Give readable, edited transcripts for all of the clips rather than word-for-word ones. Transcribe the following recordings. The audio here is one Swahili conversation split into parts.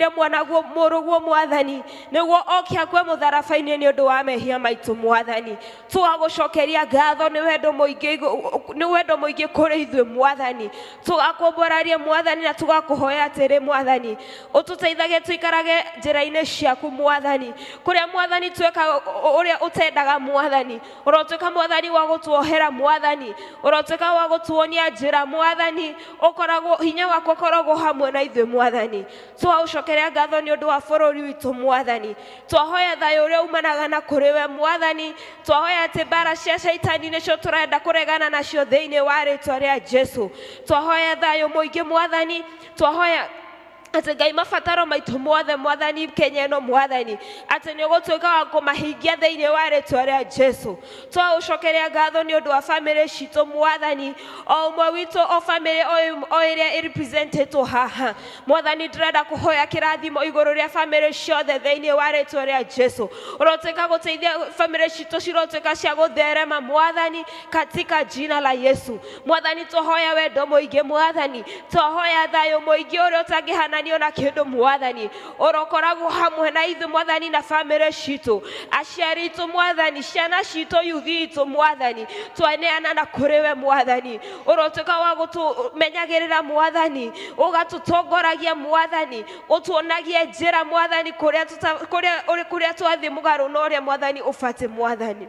tũtũmire mwanaguo mũrũguo Mwathani nĩguo oke akue mũtharabai-inĩ nĩ ũndũ wa mehia maitũ Mwathani. Tũgagũcokeria ngatho nĩ wendo mũingĩ kũrĩ ithuĩ Mwathani. Tũgakũmbũraria Mwathani na tũgakũhoya atĩrĩ Mwathani, ũtũteithagie tũikarage njĩra-inĩ ciaku Mwathani, kũrĩa Mwathani tweka ũrĩa ũtendaga Mwathani. Ũrotuĩka Mwathani wa gũtuohera Mwathani, ũrotuĩka wa gũtuonia njĩra Mwathani, ũkoragwo hinya wako ũkoragwo hamwe na ithuĩ Mwathani. Tũgagũcokeria ngatho nĩ ũndũ wa bũrũri witũ Mwathani. Twahoya thayũ ũrĩa umanaga na kũrĩ we Mwathani. Twahoya atĩ mbara cia Shaitani nĩcio tũrenda kũregana nacio thĩinĩ wa rĩĩtwa rĩa Jesũ. Twahoya thayũ mũingĩ Mwathani. Twahoya atĩ Ngai mabataro maitũ mothe Mwathani Kenya ĩno Mwathani, atĩ nĩ ũgũtuĩka wa kũmahingia thĩinĩ wa rĩĩtwa rĩa Jesũ. Twagũcokeria ngatho nĩ ũndũ wa bamĩrĩ citũ Mwathani, o ũmwe witũ o bamĩrĩ o ĩrĩa ĩrepresentetwo haha Mwathani. Ndĩrenda kũhoya kĩrathimo igũrũ rĩa bamĩrĩ ciothe thĩinĩ wa rĩĩtwa rĩa Jesũ. Ũrotuĩka gũteithia bamĩrĩ citũ cirotuĩka cia gũtherema Mwathani katika jina la Yesu. Mwathani twahoya wendo mũingĩ Mwathani, twahoya thayũ mũingĩ ũrĩa ũtangĩhana na kĩndũ Mwathani. Ũrokoragwo hamwe na ithuĩ Mwathani na bamĩrĩ citũ, aciari itũ Mwathani, ciana citũ, yuthi itũ Mwathani. Twaneana na kũrĩ we Mwathani. Ũrotuĩka wa gũtũmenyagĩrĩra Mwathani, ũgatũtongoragia Mwathani, ũtuonagie njĩra Mwathani kũrĩa twathiĩ mũgarũ na ũrĩa Mwathani ũbatiĩ Mwathani.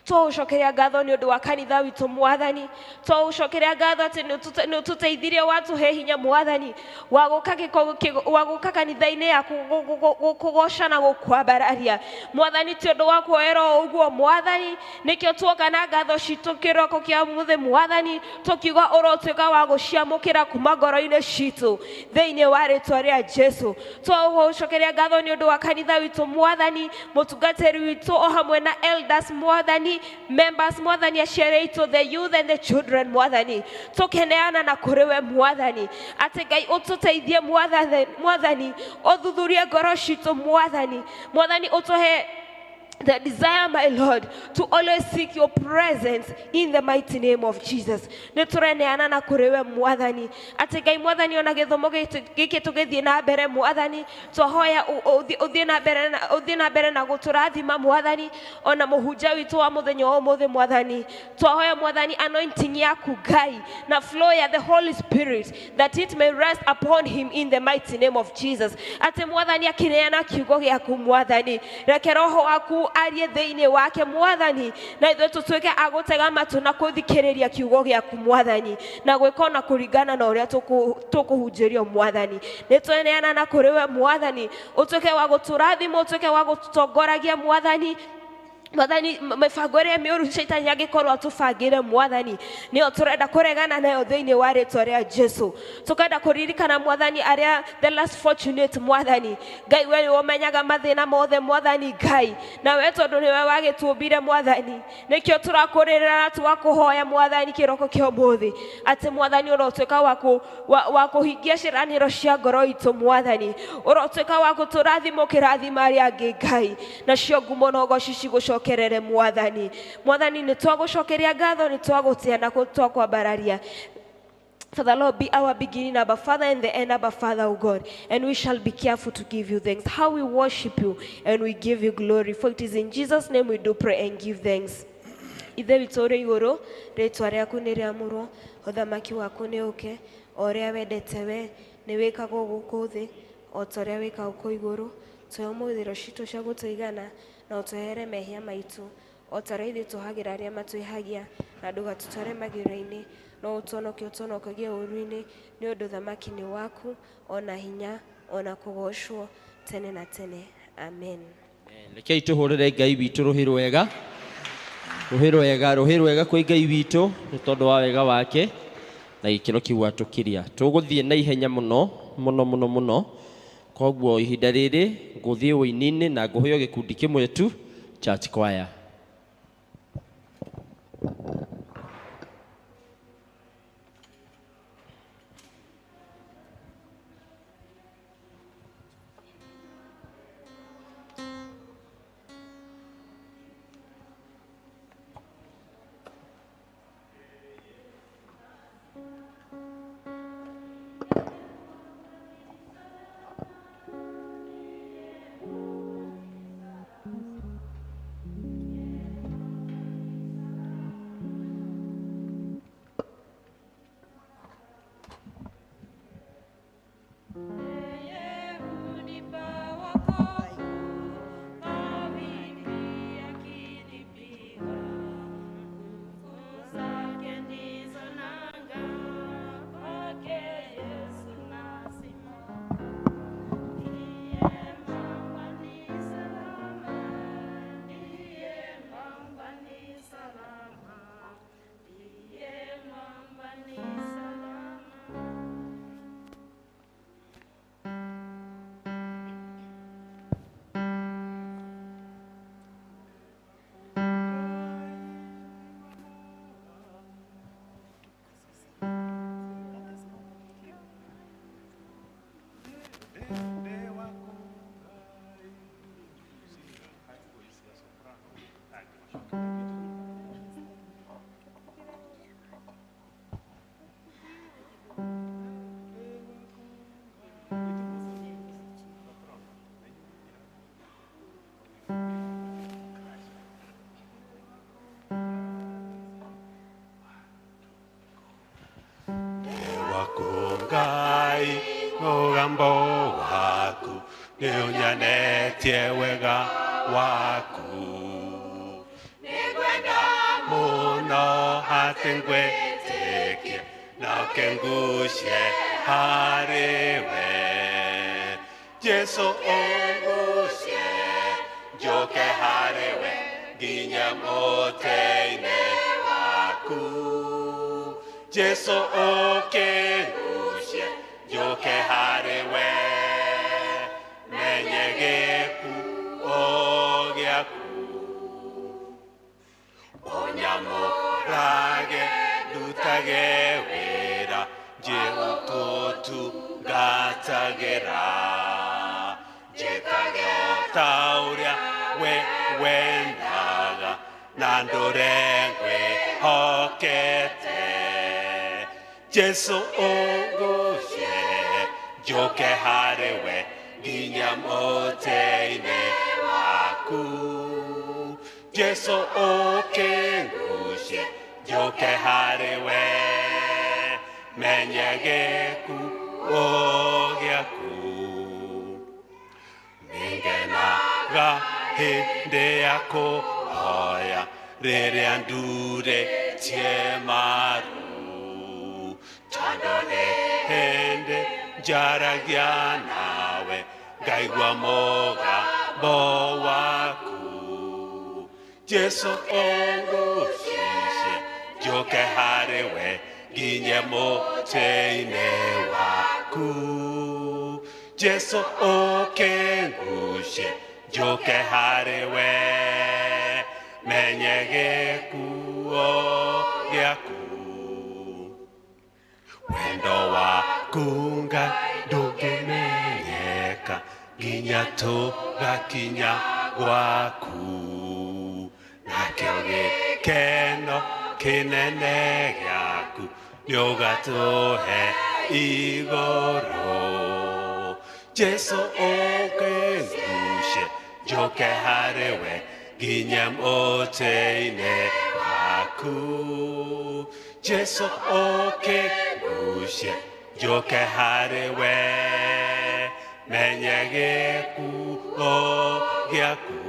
Twagũcokeria ngatho nĩ ũndũ wa kanitha witũ Mwathani. Twagũcokeria ngatho atĩ nĩ ũtũteithirie watũhe hinya Mwathani wa gũka kanitha-inĩ yaku gũkũgoca na gũkwambararia Mwathani. Ti ũndũ wa kuoerwo ũguo Mwathani, nĩkĩo tuoka na ngatho citũ kĩroko kĩa mũthĩ Mwathani, tũkiuga ũrotuĩka wa gũciamũkĩra kuma ngoro-inĩ citũ thĩinĩ wa rĩĩtwa rĩa Jesũ. Twagũcokeria ngatho nĩ ũndũ wa kanitha witũ Mwathani, mũtungatĩri witũ o hamwe na elders Mwathani, members Mwathani, aciari itũ, the youth and the children Mwathani. Tũkeneana na kũrĩ we Mwathani, atĩ Ngai ũtũteithie Mwathani, ũthuthurie ngoro citũ Mwathani. Mwathani ũtũhe the desire, my Lord, to always seek your presence in the mighty name of Jesus. Nĩtũreneana na kũrĩ we Mwathani, atĩ Ngai Mwathani ona gĩthomo gĩkĩ tũgĩthiĩ na mbere Mwathani, twahoya ũthiĩ na mbere na gũtũrathima Mwathani, ona mũhunjia witũ wa mũthenya wa ũmũthĩ Mwathani. Twahoya Mwathani anointing yaku Ngai na flow ya the Holy Spirit, that it may rest upon him in the mighty name of Jesus. Atĩ Mwathani akineana kiugo gĩaku Mwathani, reke Roho waku arie thĩinĩ wake Mwathani, na ithuĩ tũtuĩke agũtega matũ na kũthikĩrĩria kiugo gĩaku Mwathani, na gwĩka na kũringana na ũrĩa tũkũhunjĩrio Mwathani. Nĩtweneana na kũrĩ we Mwathani, ũtuĩke wa gũtũrathima, ũtuĩke wa gũtũtongoragia Mwathani. Mwathani, mĩbango ĩrĩa mĩũru Shaitani angĩkorwo atũbangĩre Mwathani, nĩyo tũrenda kũregana nayo thĩinĩ wa rĩĩtwa rĩa Jesũ. Tũkenda kũririkana Mwathani arĩa the less fortunate Mwathani. Ngai we nĩwe ũmenyaga mathĩna mothe Mwathani Ngai, na we tondũ nĩwe wagĩtũmbire Mwathani, nĩkĩo tũrakũrĩrĩra na tũgakũhoya Mwathani kĩroko kĩa ũmũthĩ, atĩ Mwathani ũrotuĩka wa kũhingia ciĩranĩro cia ngoro itũ Mwathani. Ũrotuĩka wa gũtũrathima ũkĩrathima arĩa angĩ Ngai, nacio ngumo na ũgoci cigũcokerere Mwathani. Mwathani nĩtwagũcokeria ngatho, nĩtwagũtĩa na twakwambararia. For the Lord be our beginning, our Father, and the end, our Father, O God. And we shall be careful to give you thanks. How we worship you and we give you glory. For it is in Jesus' name we do pray and give thanks. Ithe witũ ũrĩ igũrũ, rĩĩtwa rĩaku nĩ rĩamũrwo, ũthamaki waku nĩ ũke, o ũrĩa wendete we nĩ wĩkagwo gũkũ thĩ, o ta ũrĩa wĩkagwo kũu igũrũ. Tũhe ũmũthĩ citũ cia gũtũigana, na ũtũhere mehia maitũ, o ta ũrĩa ithuĩ tũhagĩra arĩa matwĩhagia, na ndũgatũtware magerio-inĩ, no ũtũhonokie ũũru-inĩ, nĩ ũndũ ũthamaki nĩ waku, ona hinya, ona kũgocwo tene na tene. Amen. Rekei tũhũrĩre Ngai witũ rũhĩ rwega. Rũhĩ rwega kwĩ Ngai witũ nĩ tondũ wa wega wake na gĩkĩro kĩu atũkĩria. Tũgũthiĩ na ihenya mũno. Koguo ihinda rĩrĩ ngũthiĩ ũini-inĩ na ngũheo gĩkundi kĩmwe tu, church choir. Ngai mugambo waku niunyanetie wega waku nigwenda muno ati ngwitikie na kengucie hariwe Jesu ungucie njoke hariwe nginya muteine waku Jesu ukengucie njoke hariwe menye gĩku gĩaku onyamũrage ndutage wĩra njĩũtũtungatagĩra njĩkage o ta ũrĩa we wendaga na ndũre ngwĩhokete Jesu ungucie njoke hariwe nginya mũtĩ-inĩ waku Jesu ũkĩngucie njoke hariwe menye gĩkuũ gĩaku nĩngenaga hĩndĩ ya kũhoya rĩrĩa ndurĩtie maru tondũ nĩ hĩndĩ njaragia nawe ngaigua mũgambo waku Jesu ungucie njoke hariwe nginye mũtĩ-inĩ waku Jesu ũkĩngucie njoke hariwe menye gĩkuũ gĩaku wendo waku Ngai ndũngĩmenyeka nginya tũgakinya gwaku nakĩo gĩkeno kĩnene gĩaku nĩũgatũhe igũrũ Jesu ũkĩngucie njoke hariwe nginya mũtĩ-inĩ waku Jesu ũkĩngucie njoke hariwe menye gĩkuũ gĩaku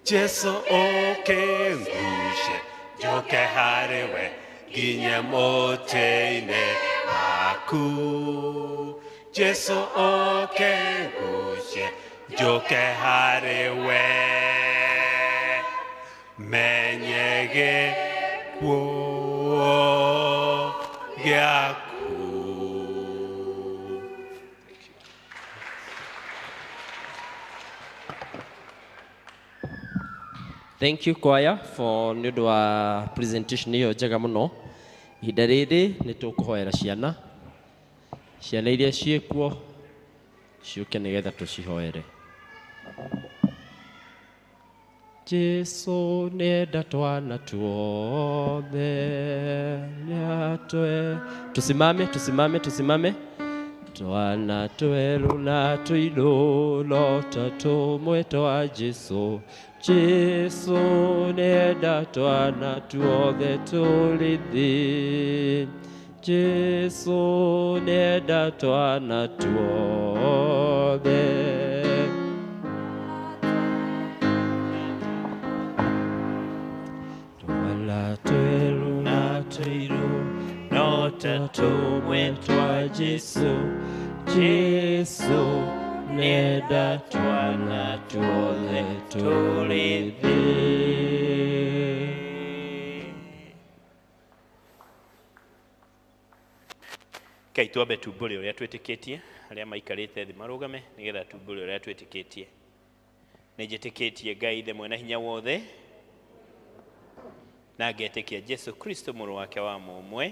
Jesu ũkĩngucie njoke hariwe nginya mũtĩ-inĩ waku Jesu ũkĩngucie njoke hariwe menye gĩkuũ gĩaku Thank you choir for nĩ ũndũ wa presentation ĩyo njega mũno. Ihinda rĩrĩ nĩ tũkũhoera ciana iria ciĩkuo ciũke nĩgetha tũcihoere. Jesu nĩenda twana tuothe nĩatwe. Tusimame. Twana tweru na tũirũ ta tũmwe twa Jesu. Jesu nĩenda twana tuothe tũrĩ thĩ. Jesu nĩenda twana tuothe. Twana tweru na tũirũ ta tũmwe twa Jesu. Jesu nĩenda twana tuothe tũrĩ thĩ. Kei twambe tumbũre ũrĩa twĩtĩkĩtie arĩa maikarĩte thĩ marũgame nĩgetha tumbũre ũrĩa twĩtĩkĩtie. Nĩnjĩtĩkĩtie Ngai ithe mwene hinya wothe na ngetĩkia Jesu Kristo mũrũ wake wa mũmwe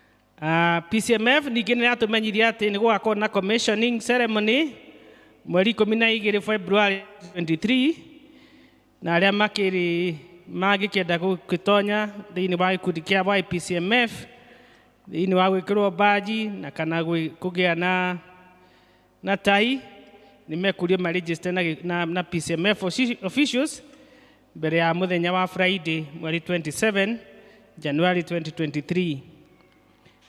PCMF ningĩ nĩ yatũmenyithia atĩ nĩ gũgakorwo na commissioning ceremony mweri 12 February 23, na arĩa mangĩkĩenda gũgĩtonya thĩinĩ wa gĩkundi kĩa YPCMF thĩinĩ wa gwĩkĩrwo baji na kana kũgĩa na tai nĩ mekũrio maregister na PCMF officials mbere ya mũthenya wa Friday mweri 27 January 2023.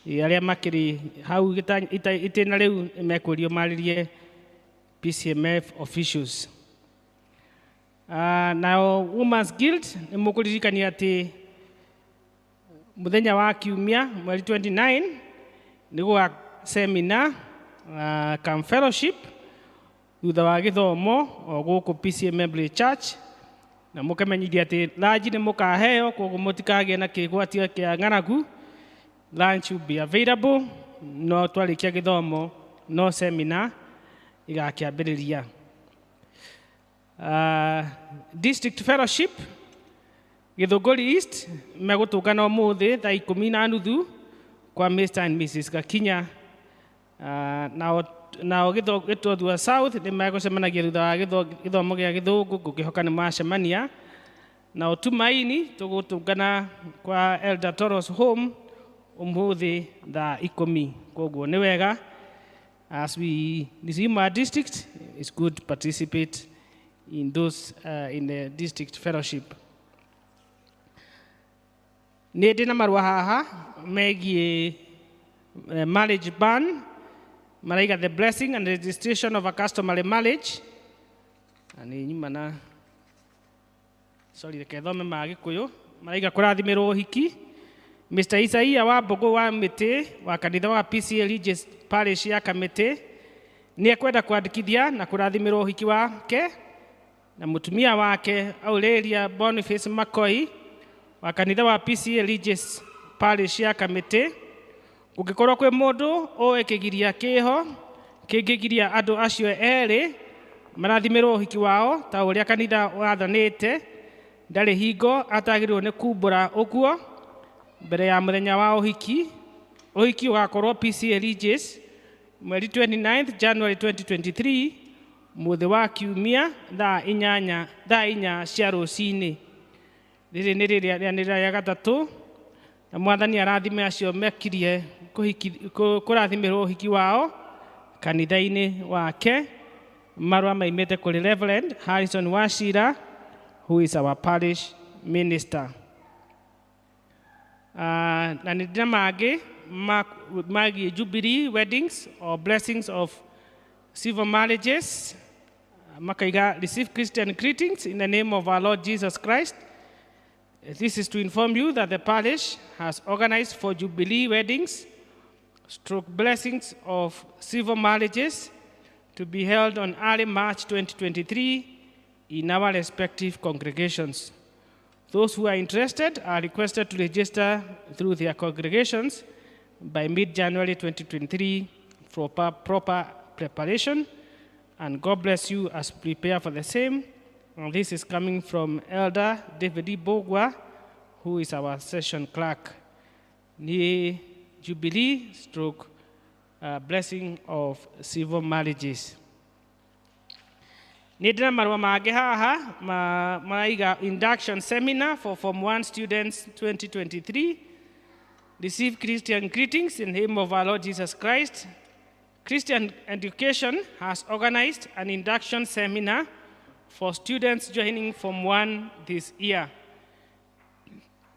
Arĩa makĩrĩ hau itĩna rĩu mekũrio marĩrie PCMF officials. Now Women's Guild nĩ mũkũririkania atĩ mũthenya wa Kiumia mweri 29 nĩ gũga seminar come fellowship thutha wa gĩthomo o gũkũ PCEA Membley Church, na mũkamenyithia atĩ lunch nĩ mũkaheo, koguo mũtikagĩe na kĩgwatio kĩa ng'aragu. Lunch will be available, no twarĩkia gĩthomo no seminar igakĩambĩrĩria. District Fellowship Gĩthũngũri East megũtũngana ũmũthĩ thaa 10:30 kwa Mr. and Mrs. Gakinya. Nao Gĩtũthua South nĩ megũcemanagia thutha wa gĩthomo gĩa Gĩthũngũ, ngũkĩhoka nĩ macemania. Nao Tumaini tũgũtũngana kwa Elder Toros Home ũmũthĩ thaa 10. Koguo nĩ wega, as we resume our district, it's good to participate in those in the district fellowship. Nĩ ndĩ na marũa haha megiĩ marriage ban, maraiga the blessing and registration of a customary marriage. Nĩ nyuma na reke thome ma Gĩkũyũ. Maraiga kũrathimĩrwo ũhiki. Mr. Isaia wa Mbogo wa Mĩtĩ wa kanitha wa PCEA Religious Parish ya Kamĩtĩ nĩ ekwenda kwandĩkithia na kũrathimĩrwo ũhiki wake na mũtumia wake Aurelia Boniface Makoi wa kanitha wa PCEA Religious Parish ya Kamĩtĩ. Gũgĩkorwo kwĩ mũndũ ũĩ kĩgiria kĩho kĩngĩgiria andũ acio erĩ marathimĩrwo ũhiki wao ta ũrĩa kanitha wathanĩte, ndarĩ hingo atagĩrĩirwo nĩ kumbũra ũguo mbere ya mũthenya wa ũhiki. Ũhiki ũgakorwo PCEA Religious mweri 29 January 2023 mũthĩ wa Kiumia thaa 4 cia rũcinĩ. Rĩrĩ nĩ rĩrĩa rĩa gatatũ na Mwathani arathime acio mekirie kũrathimĩrwo ũhiki wao kanitha-inĩ wake. Marũa maimĩte kũrĩ Reverend Harrison Wachira, who is our parish minister. Na nĩ ndĩna mangĩ magiĩ Jubilee weddings or blessings of civil marriages. Makaiga receive Christian greetings in the name of our Lord Jesus Christ. This is to inform you that the parish has organized for Jubilee weddings stroke blessings of civil marriages to be held on early March 2023 in our respective congregations. Those who are interested are requested to register through their congregations by mid-January 2023 for proper preparation. And God bless you as prepare for the same. And this is coming from Elder David Bogwa, who is our session clerk. Ni Jubilee stroke blessing of civil marriages. Nĩ ndĩna marũa mangĩ haha maraiga induction seminar for Form 1 students 2023. Receive Christian greetings in the name of our Lord Jesus Christ. Christian Education has organized an induction seminar for students joining Form 1 this year.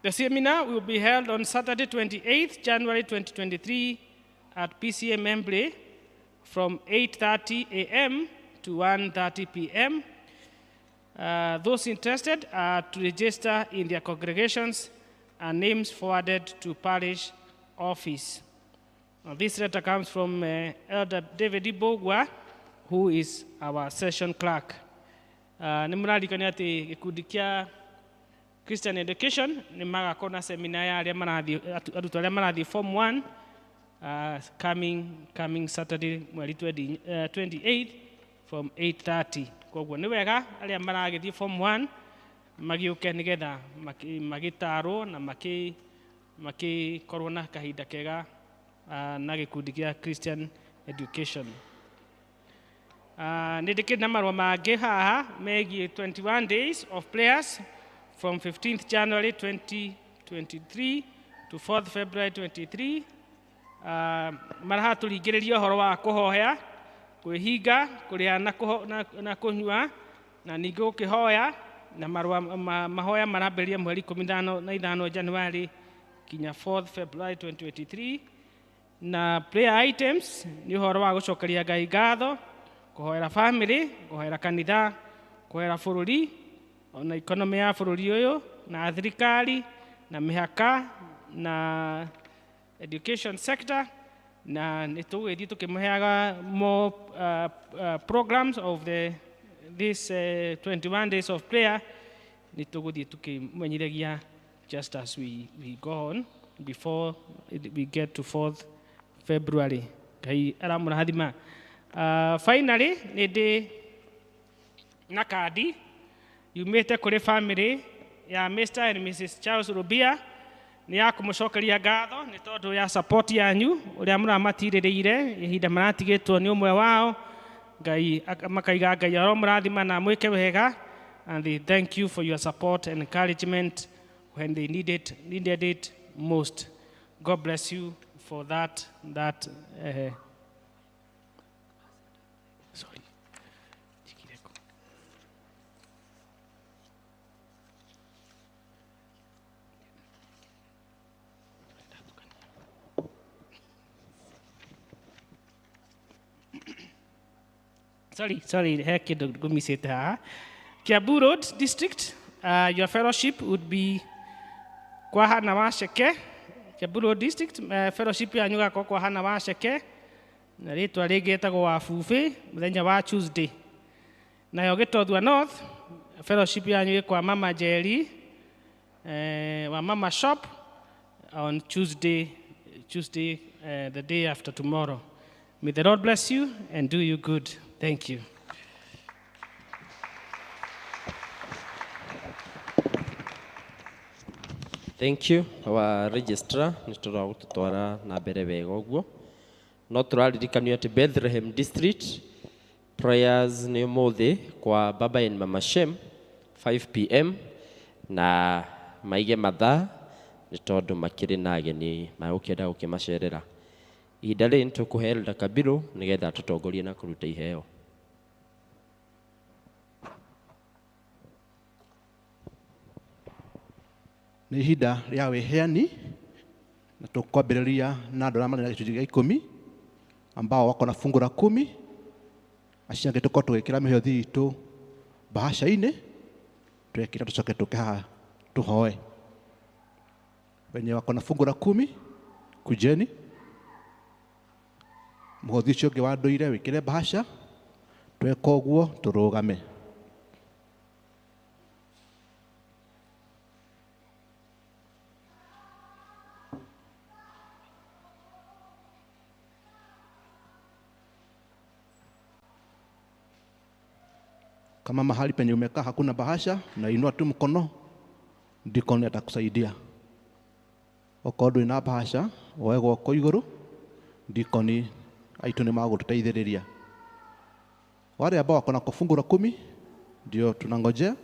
The seminar will be held on Saturday 28th January 2023 at PCEA Membley from 8:30 a.m. to 1:30 p.m. Those interested are to register in their congregations and names forwarded to parish office. This letter comes from Elder David Bogwa, who is our session clerk. Nĩ mũrarikania atĩ gĩkundi kĩa Christian Education nĩ magakorwo na seminar ya arutwo arĩa marathiĩ Form 1 coming Saturday mweri 28 from 8:30. Koguo nĩ wega arĩa maragĩthiĩ Form 1 magĩũke nĩgetha magĩtarwo na makĩkorwo na kahinda kega na gikundi kia Christian Education. Nindikite na marua mangĩ haha megiĩ 21 days of prayers from 15th January 2023 to 4th February 23. Maraha tũringĩrĩria ũhoro wa kũhoya, kwĩhinga, kũrĩa na kũnyua, na ningĩ gũkĩhoya, na mahoya marambĩrĩria mweri 15 January kinya 4th February 2023. Na prayer items nĩ ũhoro wa gũcokeria Ngai ngatho, kũhoera family, kũhoera kanitha, kũhoera bũrũri, ona economy ya bũrũri ũyũ, na thirikari, na mĩhaka, na education sector, na nĩtũgũthiĩ tũkĩmũheaga more programs of this 21 days of prayer. Nĩtũgũthiĩ tũkĩmenyithagia just as we go on before we get to 4th February. Ngai aramũrathima. Finally, nĩndĩ na kadi yumĩte kũrĩ family ya Mr. and Mrs. Charles Rubia, nĩ ya kũmũcokeria ngatho nĩ tondũ ya support yanyu ũrĩa mũramatirĩrĩire ihinda maratigĩtwo nĩ ũmwe wao. Ngai makaiga Ngai aromũrathima na mwĩke wega, and they thank you for your support and encouragement when they needed it most. God bless you for that. Sorry. Sorry, heki gumisete haha. Kiambu Road District, your fellowship would be kwa hana wa Sheke. Kiambu Road District, fellowship yanyu gako kwa hana wa Sheke. Na rĩtwa rĩngĩ ĩtagwo wa Bufe, mũthenya wa Tuesday. Nayo Gĩtothua North, fellowship yanyu kwa Mama Jerry, wa Mama Shop on Tuesday, the day after tomorrow. May the Lord bless you and do you good. Thank you. Thank you, our registrar, nĩtũrora gũtũtwara na mbere wega ũguo. No tũraririkanio atĩ Bethlehem District prayers nĩ ũmũthĩ kwa Baba and Mama Shem 5 p.m. na maige mathaa nĩ tondũ makĩrĩ na ageni magũkĩenda gũkĩmacerera. Ihinda rĩrĩ nĩtũkũhe Elder Kabiru nĩgetha tũtongorie na kũruta iheo. Nĩ ihinda rĩa wĩheani na tũkwambĩrĩria na andũ arĩa marĩ na gĩcunjĩ gĩa 10 ambao wako na fungu la 10. Acio angĩ tũkorwo tũgĩkĩra mĩhothi itũ bahasha-inĩ, twekĩra tũcoke tũke haha tũhoe. Wenye wako na fungu la 10 kujeni, mũhothi ũcio ũngĩ wa ndũire wĩkĩre bahasha, tweka ũguo tũrũgame. Kama mahali penye umekaa hakuna bahasha, na inua tu mkono, ndikoni atakusaidia. Okorwo ndũrĩ na bahasha, woe guoko igũrũ, ndikoni aitũ nĩ magũtũteithĩrĩria. Wale ambao wako na fungu la 10 ndio tunangojea.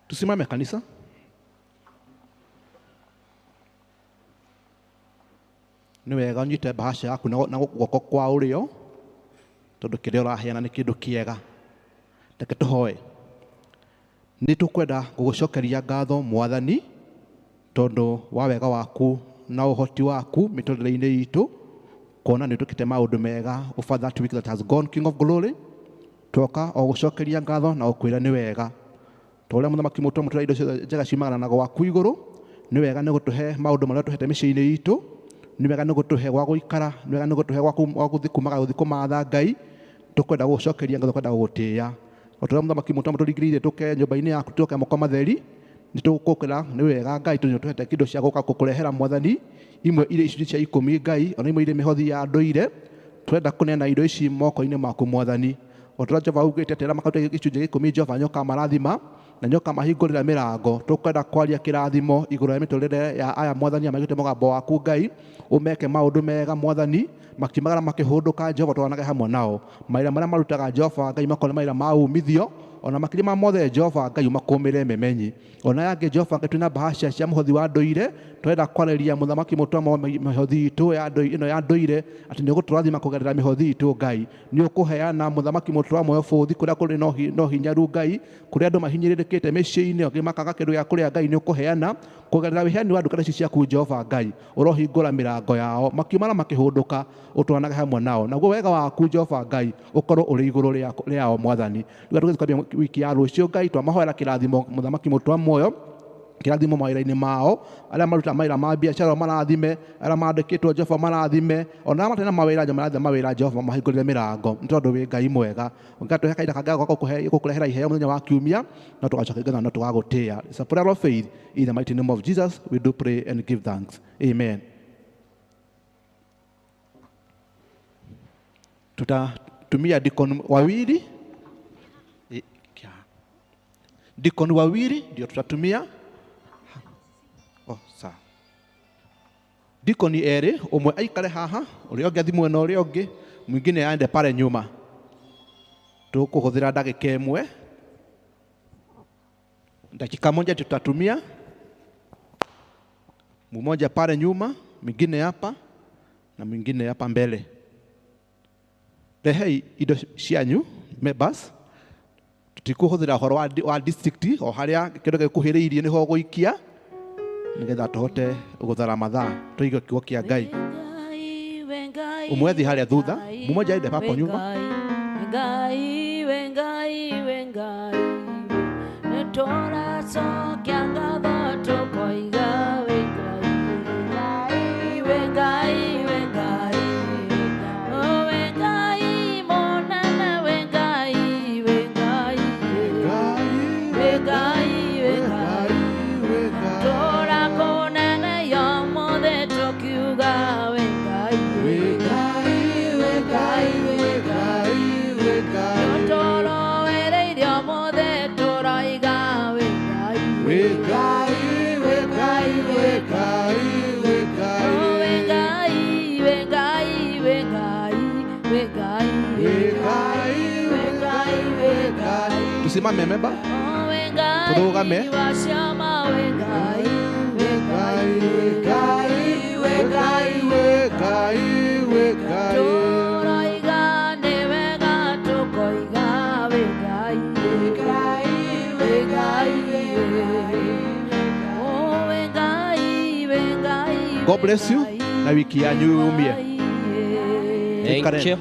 Tusimame kanisa. Nĩ wega ũnyite bahasha yaku na guoko kwa ũrĩo, tondũ kĩrĩa ũraheana nĩ kĩndũ kĩega. Reke tũhoe. Nĩ tũkwenda gũgũcokeria ngatho Mwathani tondũ wa wega waku na ũhoti waku mĩtũrĩre-inĩ itũ, kuona nĩ tũkĩte maũndũ mega over that week that has gone, King of Glory. Twoka o gũcokeria ngatho na gũkwĩra nĩ wega. Tũrĩa mũthamaki mũtwe mũtũra indo njega ciumagana na gwaku igũrũ, nĩ wega nĩ gũtũhe maũndũ marĩa tũhete mĩciĩ-inĩ itũ, nĩ wega nĩ gũtũhe gwa gũikara, nĩ wega nĩ gũtũhe gwa gũthiĩ kũmatha Ngai. Tũkwenda gũgũcokeria ngatho, tũkwenda gũgũtĩĩa. O tũrĩa mũthamaki mũtwe mũtũringĩrĩire tũke nyũmba-inĩ yaku, tũke moko matheri, nitugukukira ni wega Ngai tunyotete kindo cia guka kukurehera mwathani imwe ire icunjĩ cia 10 Ngai ona imwe ire mihothi ya ndũire twenda kunena indo ici moko-inĩ maku mwathani otora Jehova ugĩte tera makatwe gĩcunjĩ 10 Jehova nyoka marathima na nyoka mahingũrĩra mĩrango tukwenda kwaria kĩrathimo igũrũ ya mĩtũrĩre ya aya mwathani amagĩte mũgambo waku Ngai umeke maũndũ mega mwathani makimagara makĩhũndũka Jehova twanage hamwe nao maira marĩa marutaga Jehova Ngai makona maira ma umithio ona makiri ma mothe Jehova Ngai makumĩre memenyi ona yange Jehova Ngai twina bahasha cia mũhothi wa ndũire twenda kwarĩria mũthamaki mũtũma mĩhothi itũ ya ndũire ĩno ya ndũire atĩ nĩ ũgũtũrathima kũgerera mĩhothi itũ Ngai nĩ ũkũheana mũthamaki mũtũma moyo bũthi kũrĩa kũrĩ no hinyaru Ngai kũrĩa andũ mahinyĩrĩrĩkĩte mĩciĩ-inĩ angĩ makaga kĩndũ gĩa kũrĩa Ngai nĩ ũkũheana kũgerera wĩheani wa ndũka ici ciaku Jehova Ngai ũrohingũra mĩrango yao makiumana makĩhũndũka ũtwanage hamwe nao naguo wega waku Jehova Ngai ũkorwo ũrĩ igũrũ rĩao mwathani tũgĩtũkambia wiki ya rũciũ Ngai twamahoera kĩrathimo mũthamaki mũtũma moyo kĩrathimo mawĩra-inĩ mao arĩa maruta mawĩra ma biacara marathime arĩa mandĩkĩtwo Jehova marathime ona arĩa matena mawĩra nja marathime mawĩra Jehova mahingũrĩre mĩrango nĩ tondũ wĩ Ngai mwega ngatũhe kahinda kangĩ gũkũrehera iheo mũthenya wa kiumia na tũgacoka ngatho na tũgagũtĩĩa. It's a prayer of faith in the mighty name of Jesus we do pray and give thanks. Amen. Tutatumia dikoni wawili ndio tutatumia. Sawa. Dikoni eri umwe aikare haha uria ungi athi mwena uria ungi mwingine aende pale nyuma tukuhuthira ndagika imwe dakika moja tutatumia mmoja pale nyuma mwingine hapa na mwingine hapa mbele. Rehei indo cianyu members tutikuhuthira horo wa district o haria kindu gikuhiriirie niho guikia nigetha tuhote guthara mathaa tuige kiugo kia Ngai. Umwethi haria thutha mmoja aende hapo nyuma. Ngai tora sokianga bato koiga tusimame memba turugame. God bless you na wiki yanyu yumie. Thank you.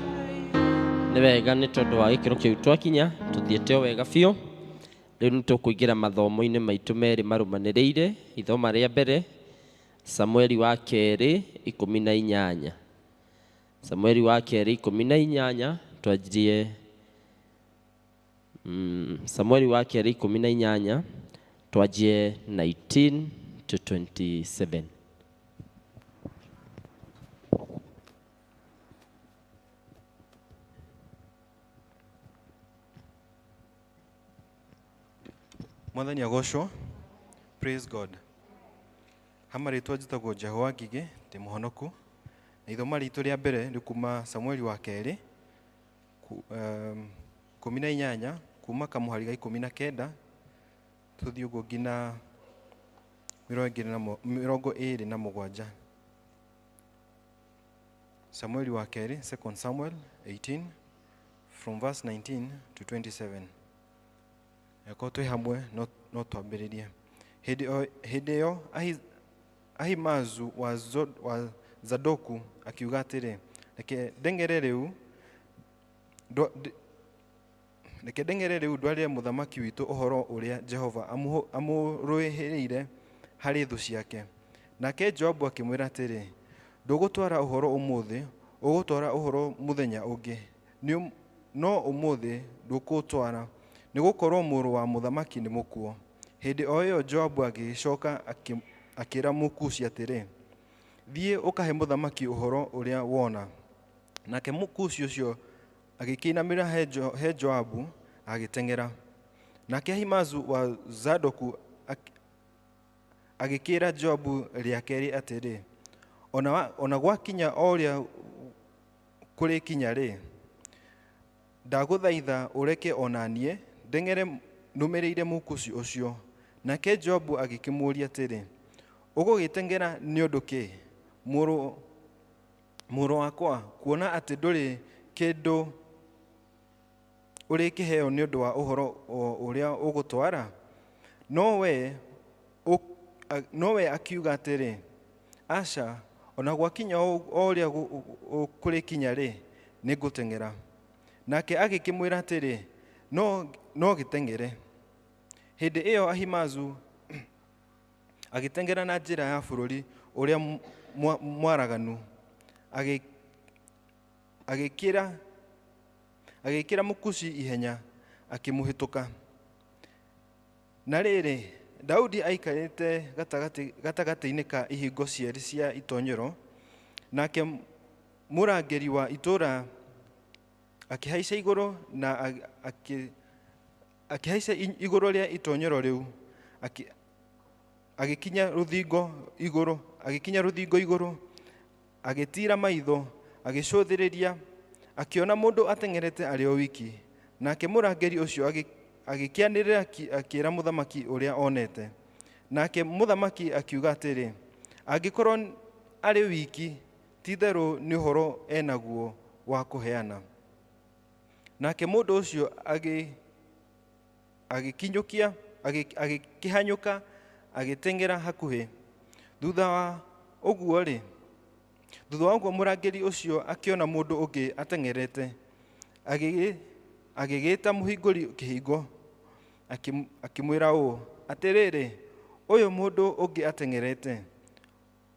Nĩ wega nĩ tondũ wa gĩkĩro kĩu twakinya tũthiĩte o wega biũ. Rĩu nĩ tũkũingĩra mathomo-inĩ maitũ merĩ marũmanĩrĩire. Ithoma rĩa mbere Samueli wa kerĩ 18. Samueli wa kerĩ 18 twanjirie Samueli wa kerĩ 18 twanjie 19 to 27. Mwathani agocwo. Praise God. Hama rĩtwa njĩtagwo Jehova Ngigĩ ndĩ mũhonoku. Na ithoma ritũ rĩa mbere nĩ kuma Samueli wa kerĩ 18 kuma kamũhari ga 19 tũthiĩ ũguo nginya 27. Samueli wa kerĩ 2 Samuel 18 from verse 19 to 27. Yako twĩ hamwe no twambĩrĩrie. Hĩndĩ ĩyo Ahimaazu wa Zadoku akiuga atĩrĩ, reke ndengere rĩu ndwarĩre mũthamaki witũ ũhoro ũrĩa Jehova amũrũĩhĩrĩire harĩ thũ ciake. Nake Joabu akĩmwĩra atĩrĩ, ndũgũtwara ũhoro ũmũthĩ, ũgũtwara ũhoro mũthenya ũngĩ. No ũmũthĩ ndũkũtwara, nĩ gũkorwo mũrũ wa mũthamaki nĩ mũkuo. Hĩndĩ o ĩyo Joabu agĩcoka akĩĩra Mũkushi atĩrĩ, thiĩ ũkahe mũthamaki ũhoro ũrĩa wona. Nake Mũkushi ũcio agĩkĩinamĩrĩra he Joabu agĩteng'era. Nake Ahimaazu wa Zadoku agĩkĩĩra Joabu rĩa kerĩ atĩrĩ, ona gwakinya o ũrĩa kũrĩkinya-rĩ, ndagũthaitha ũreke ona niĩ ndeng'ere nũmĩrĩire Mũkushi ũcio. Nake Joabu agĩkĩmũũria atĩrĩ, ũgũgĩteng'era nĩ ũndũ kĩ, mũrũ wakwa, kuona atĩ ndũrĩ kĩndũ ũrĩkĩheo nĩ ũndũ wa ũhoro ũrĩa ũgũtwara? Nowe akiuga atĩrĩ, aca, ona gwakinya o ũrĩa kũrĩkinya-rĩ, nĩ ngũteng'era. Nake agĩkĩmwĩra atĩrĩ, no gĩteng'ere. Hĩndĩ ĩyo Ahimaazu agĩteng'era na njĩra ya bũrũri ũrĩa mwaraganu, agĩkĩra Mũkushi ihenya akĩmũhĩtũka. Na rĩrĩ, Daudi aikarĩte gatagatĩ-inĩ ka ihingo cierĩ cia itoonyero, nake mũrangĩri wa itũũra akĩhaica igũrũ na akĩhaica igũrũ rĩa itoonyero rĩu, agĩkinya rũthingo igũrũ, agĩtiira maitho, agĩcũthĩrĩria, akĩona mũndũ ateng'erete arĩ o wiki. Nake mũrangĩri ũcio agĩkĩanĩrĩra akĩĩra mũthamaki ũrĩa onete. Nake mũthamaki akiuga atĩrĩ, angĩkorwo arĩ wiki, ti-itherũ nĩ ũhoro enaguo wa kũheana. Nake mũndũ ũcio agĩkĩhanyũka agĩteng'era hakuhĩ. Thutha wa ũguo mũrangĩri ũcio akĩona mũndũ ũngĩ ateng'erete, agĩgĩĩta mũhingũri kĩhingo, akĩmwĩra ũũ atĩrĩrĩ, ũyũ mũndũ ũngĩ ateng'erete,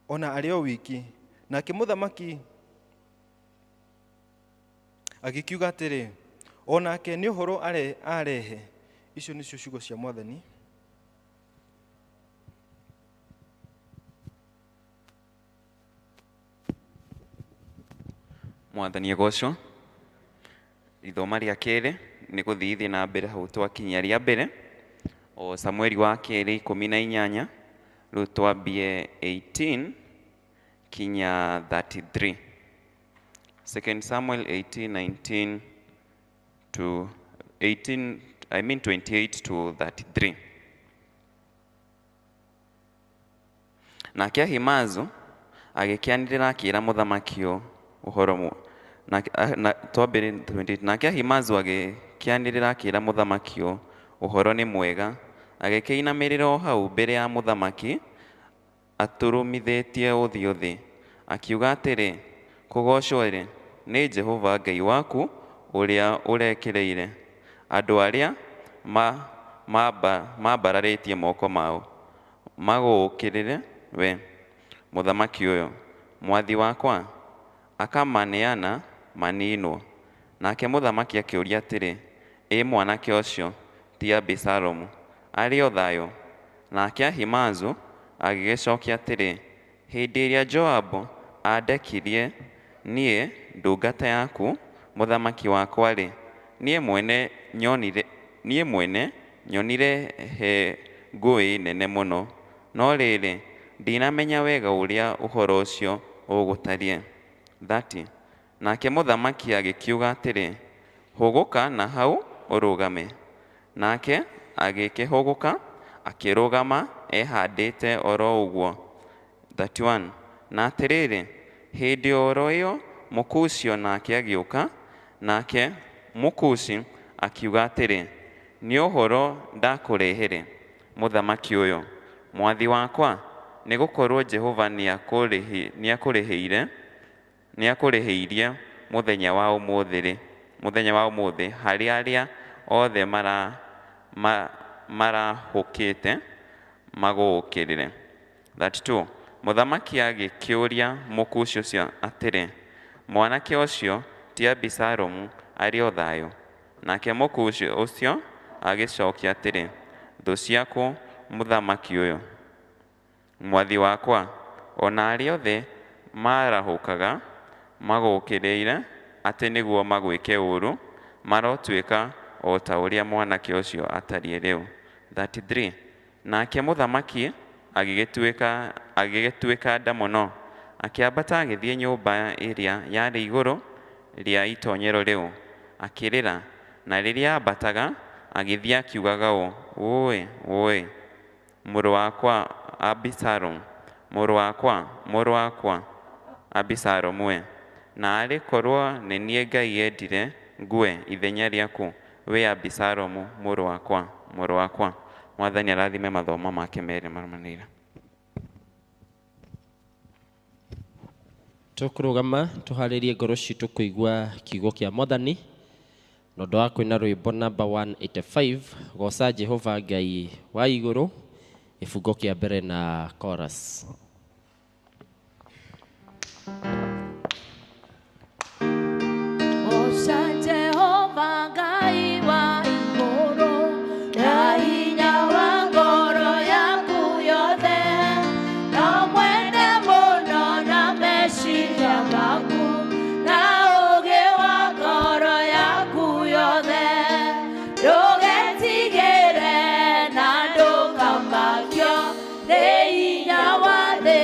ona arĩ o wiki. Nake mũthamaki agĩkiuga atĩrĩ, onake nĩ ũhoro arehe. Icio nĩcio ciugo cia Mwathani. Mwathani agocwo. Ithoma rĩa kerĩ nĩ gũthiithia na mbere hau twakinyia rĩa mbere o Samueli wa kerĩ 18, rĩu twambie 18 kinya 33. 2 Samuel 18:19 to 28 to 33. Nake Ahimaazu agĩkĩanĩrĩra akĩĩra mũthamaki ũhoro twambĩre 28. Nake Ahimaazu agĩkĩanĩrĩra akĩĩra mũthamaki ũhoro nĩ mwega, agĩkĩinamĩrĩra o hau mbere ya mũthamaki atũrũmithĩtie ũthiũ thĩ, akiuga atĩrĩ, kũgocwo-rĩ nĩ Jehova Ngai waku ũrĩa ũrekereire andũ arĩa mambararĩtie moko mao magũũkĩrĩre we. Mũthamaki ũyũ, mwathi wakwa, akamaneana maninwo. Nake mũthamaki akĩũria atĩrĩ, mwanake ũcio ti Abisalomu arĩ o thayũ? Nake Ahimaazu agĩgĩcokia atĩrĩ, hĩndĩ ĩrĩa Joabu andekirie niĩ ndungata yaku mũthamaki wakwa-rĩ, niĩ mwene nyonire he ngũĩ nene mũno, no rĩrĩ ndinamenya wega ũrĩa ũhoro ũcio ũgũtariĩ. 30. Nake mũthamaki agĩkiuga atĩrĩ, hũgũka na hau ũrũgame. Nake agĩkĩhũgũka akĩrũgama ehandĩte oro ũguo. 31. Na atĩrĩrĩ, hĩndĩ oro ĩyo Mũkushi onake agĩũka, nake Mũkushi akiuga atĩrĩ, nĩ ũhoro ndakũrehere mũthamaki ũyũ, mwathi wakwa, nĩ gũkorwo Jehova nĩakũrĩhĩirie mũthenya wa ũmũthĩ harĩ arĩa othe marahũkĩte magũũkĩrĩre. 32. Mũthamaki agĩkĩũria Mũkushi ũcio atĩrĩ, mwanake ũcio ti Abisalomu arĩ o thayũ? Nake Mũkushi ũcio agĩcokia atĩrĩ, thũ ciaku mũthamaki ũyũ. Mwathi wakwa, ona arĩa othe marahũkaga magũkĩrĩire atĩ nĩguo magwĩke ũũru, marotuĩka o ta ũrĩa mwanake ũcio atariĩ rĩu. 33. Nake mũthamaki agĩgĩtuĩka nda mũno, akĩambata agĩthiĩ nyũmba ĩrĩa yarĩ igũrũ rĩa itoonyero rĩu, akĩrĩra, na rĩrĩa ambataga agĩthiĩ akiugaga ũũ, "Wũĩ, wũĩ, mũrũ wakwa Abisalomu, mũrũ wakwa Abisalomu we, na arĩ korwo nĩ niĩ Ngai endire ngue ithenya rĩaku, we Abisalomu, mũrũ wakwa." Mwathani arathime mathomo make merĩ marumanĩrĩire. Tũkũrũgama tũharĩrie ngoro citũ kũigua kiugo kĩa Mwathani. Na ũndũ wa kũina rwĩmbo namba 185, goca Jehova Ngai wa igũrũ, gĩbungo kĩa mbere na chorus. Goca Jehova Ngai wa igũrũ, na hinya wa ngoro yaku yothe, na mwende mũno na meciria maku, na ũũgĩ wa ngoro yaku yothe. Ndũgetigĩre na ndũkamakio nĩ hinya wa thĩ,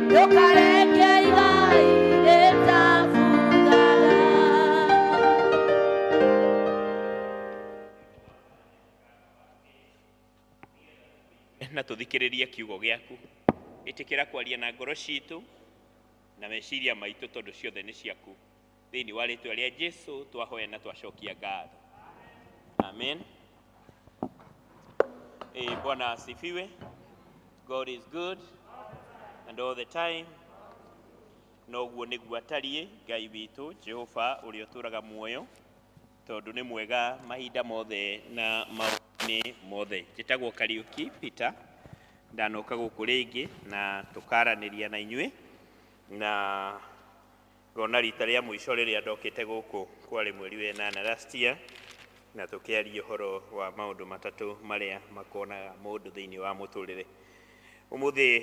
ndũkareke igai rĩtabuthaga. Na tũthikĩrĩrie kiugo gĩaku. Ĩtĩkĩra kwaria na ngoro citũ na meciria maitũ, tondũ ciothe nĩ ciaku. Thĩinĩ wa rĩĩtwa rĩa Jesũ twahoya na twacokia ngatho. Amen. Bwana asifiwe. God is good and all the time. Noguo nĩguo atariĩ Ngai witũ Jehova ũrĩa ũtũũraga muoyo, tondũ nĩ mwega mahinda mothe na maũndũ-inĩ mothe. Njĩtagwo Kariũki Peter, ndanoka gũkũ rĩngĩ na tũkaranĩria na inyuĩ, na ngona rita rĩa mũico rĩrĩa ndokĩte gũkũ kwarĩ mweri wa 8 last year, na tũkĩaria ũhoro wa maũndũ matatũ marĩa makonaga mũndũ thĩinĩ wa mũtũrĩre. Ũmũthĩ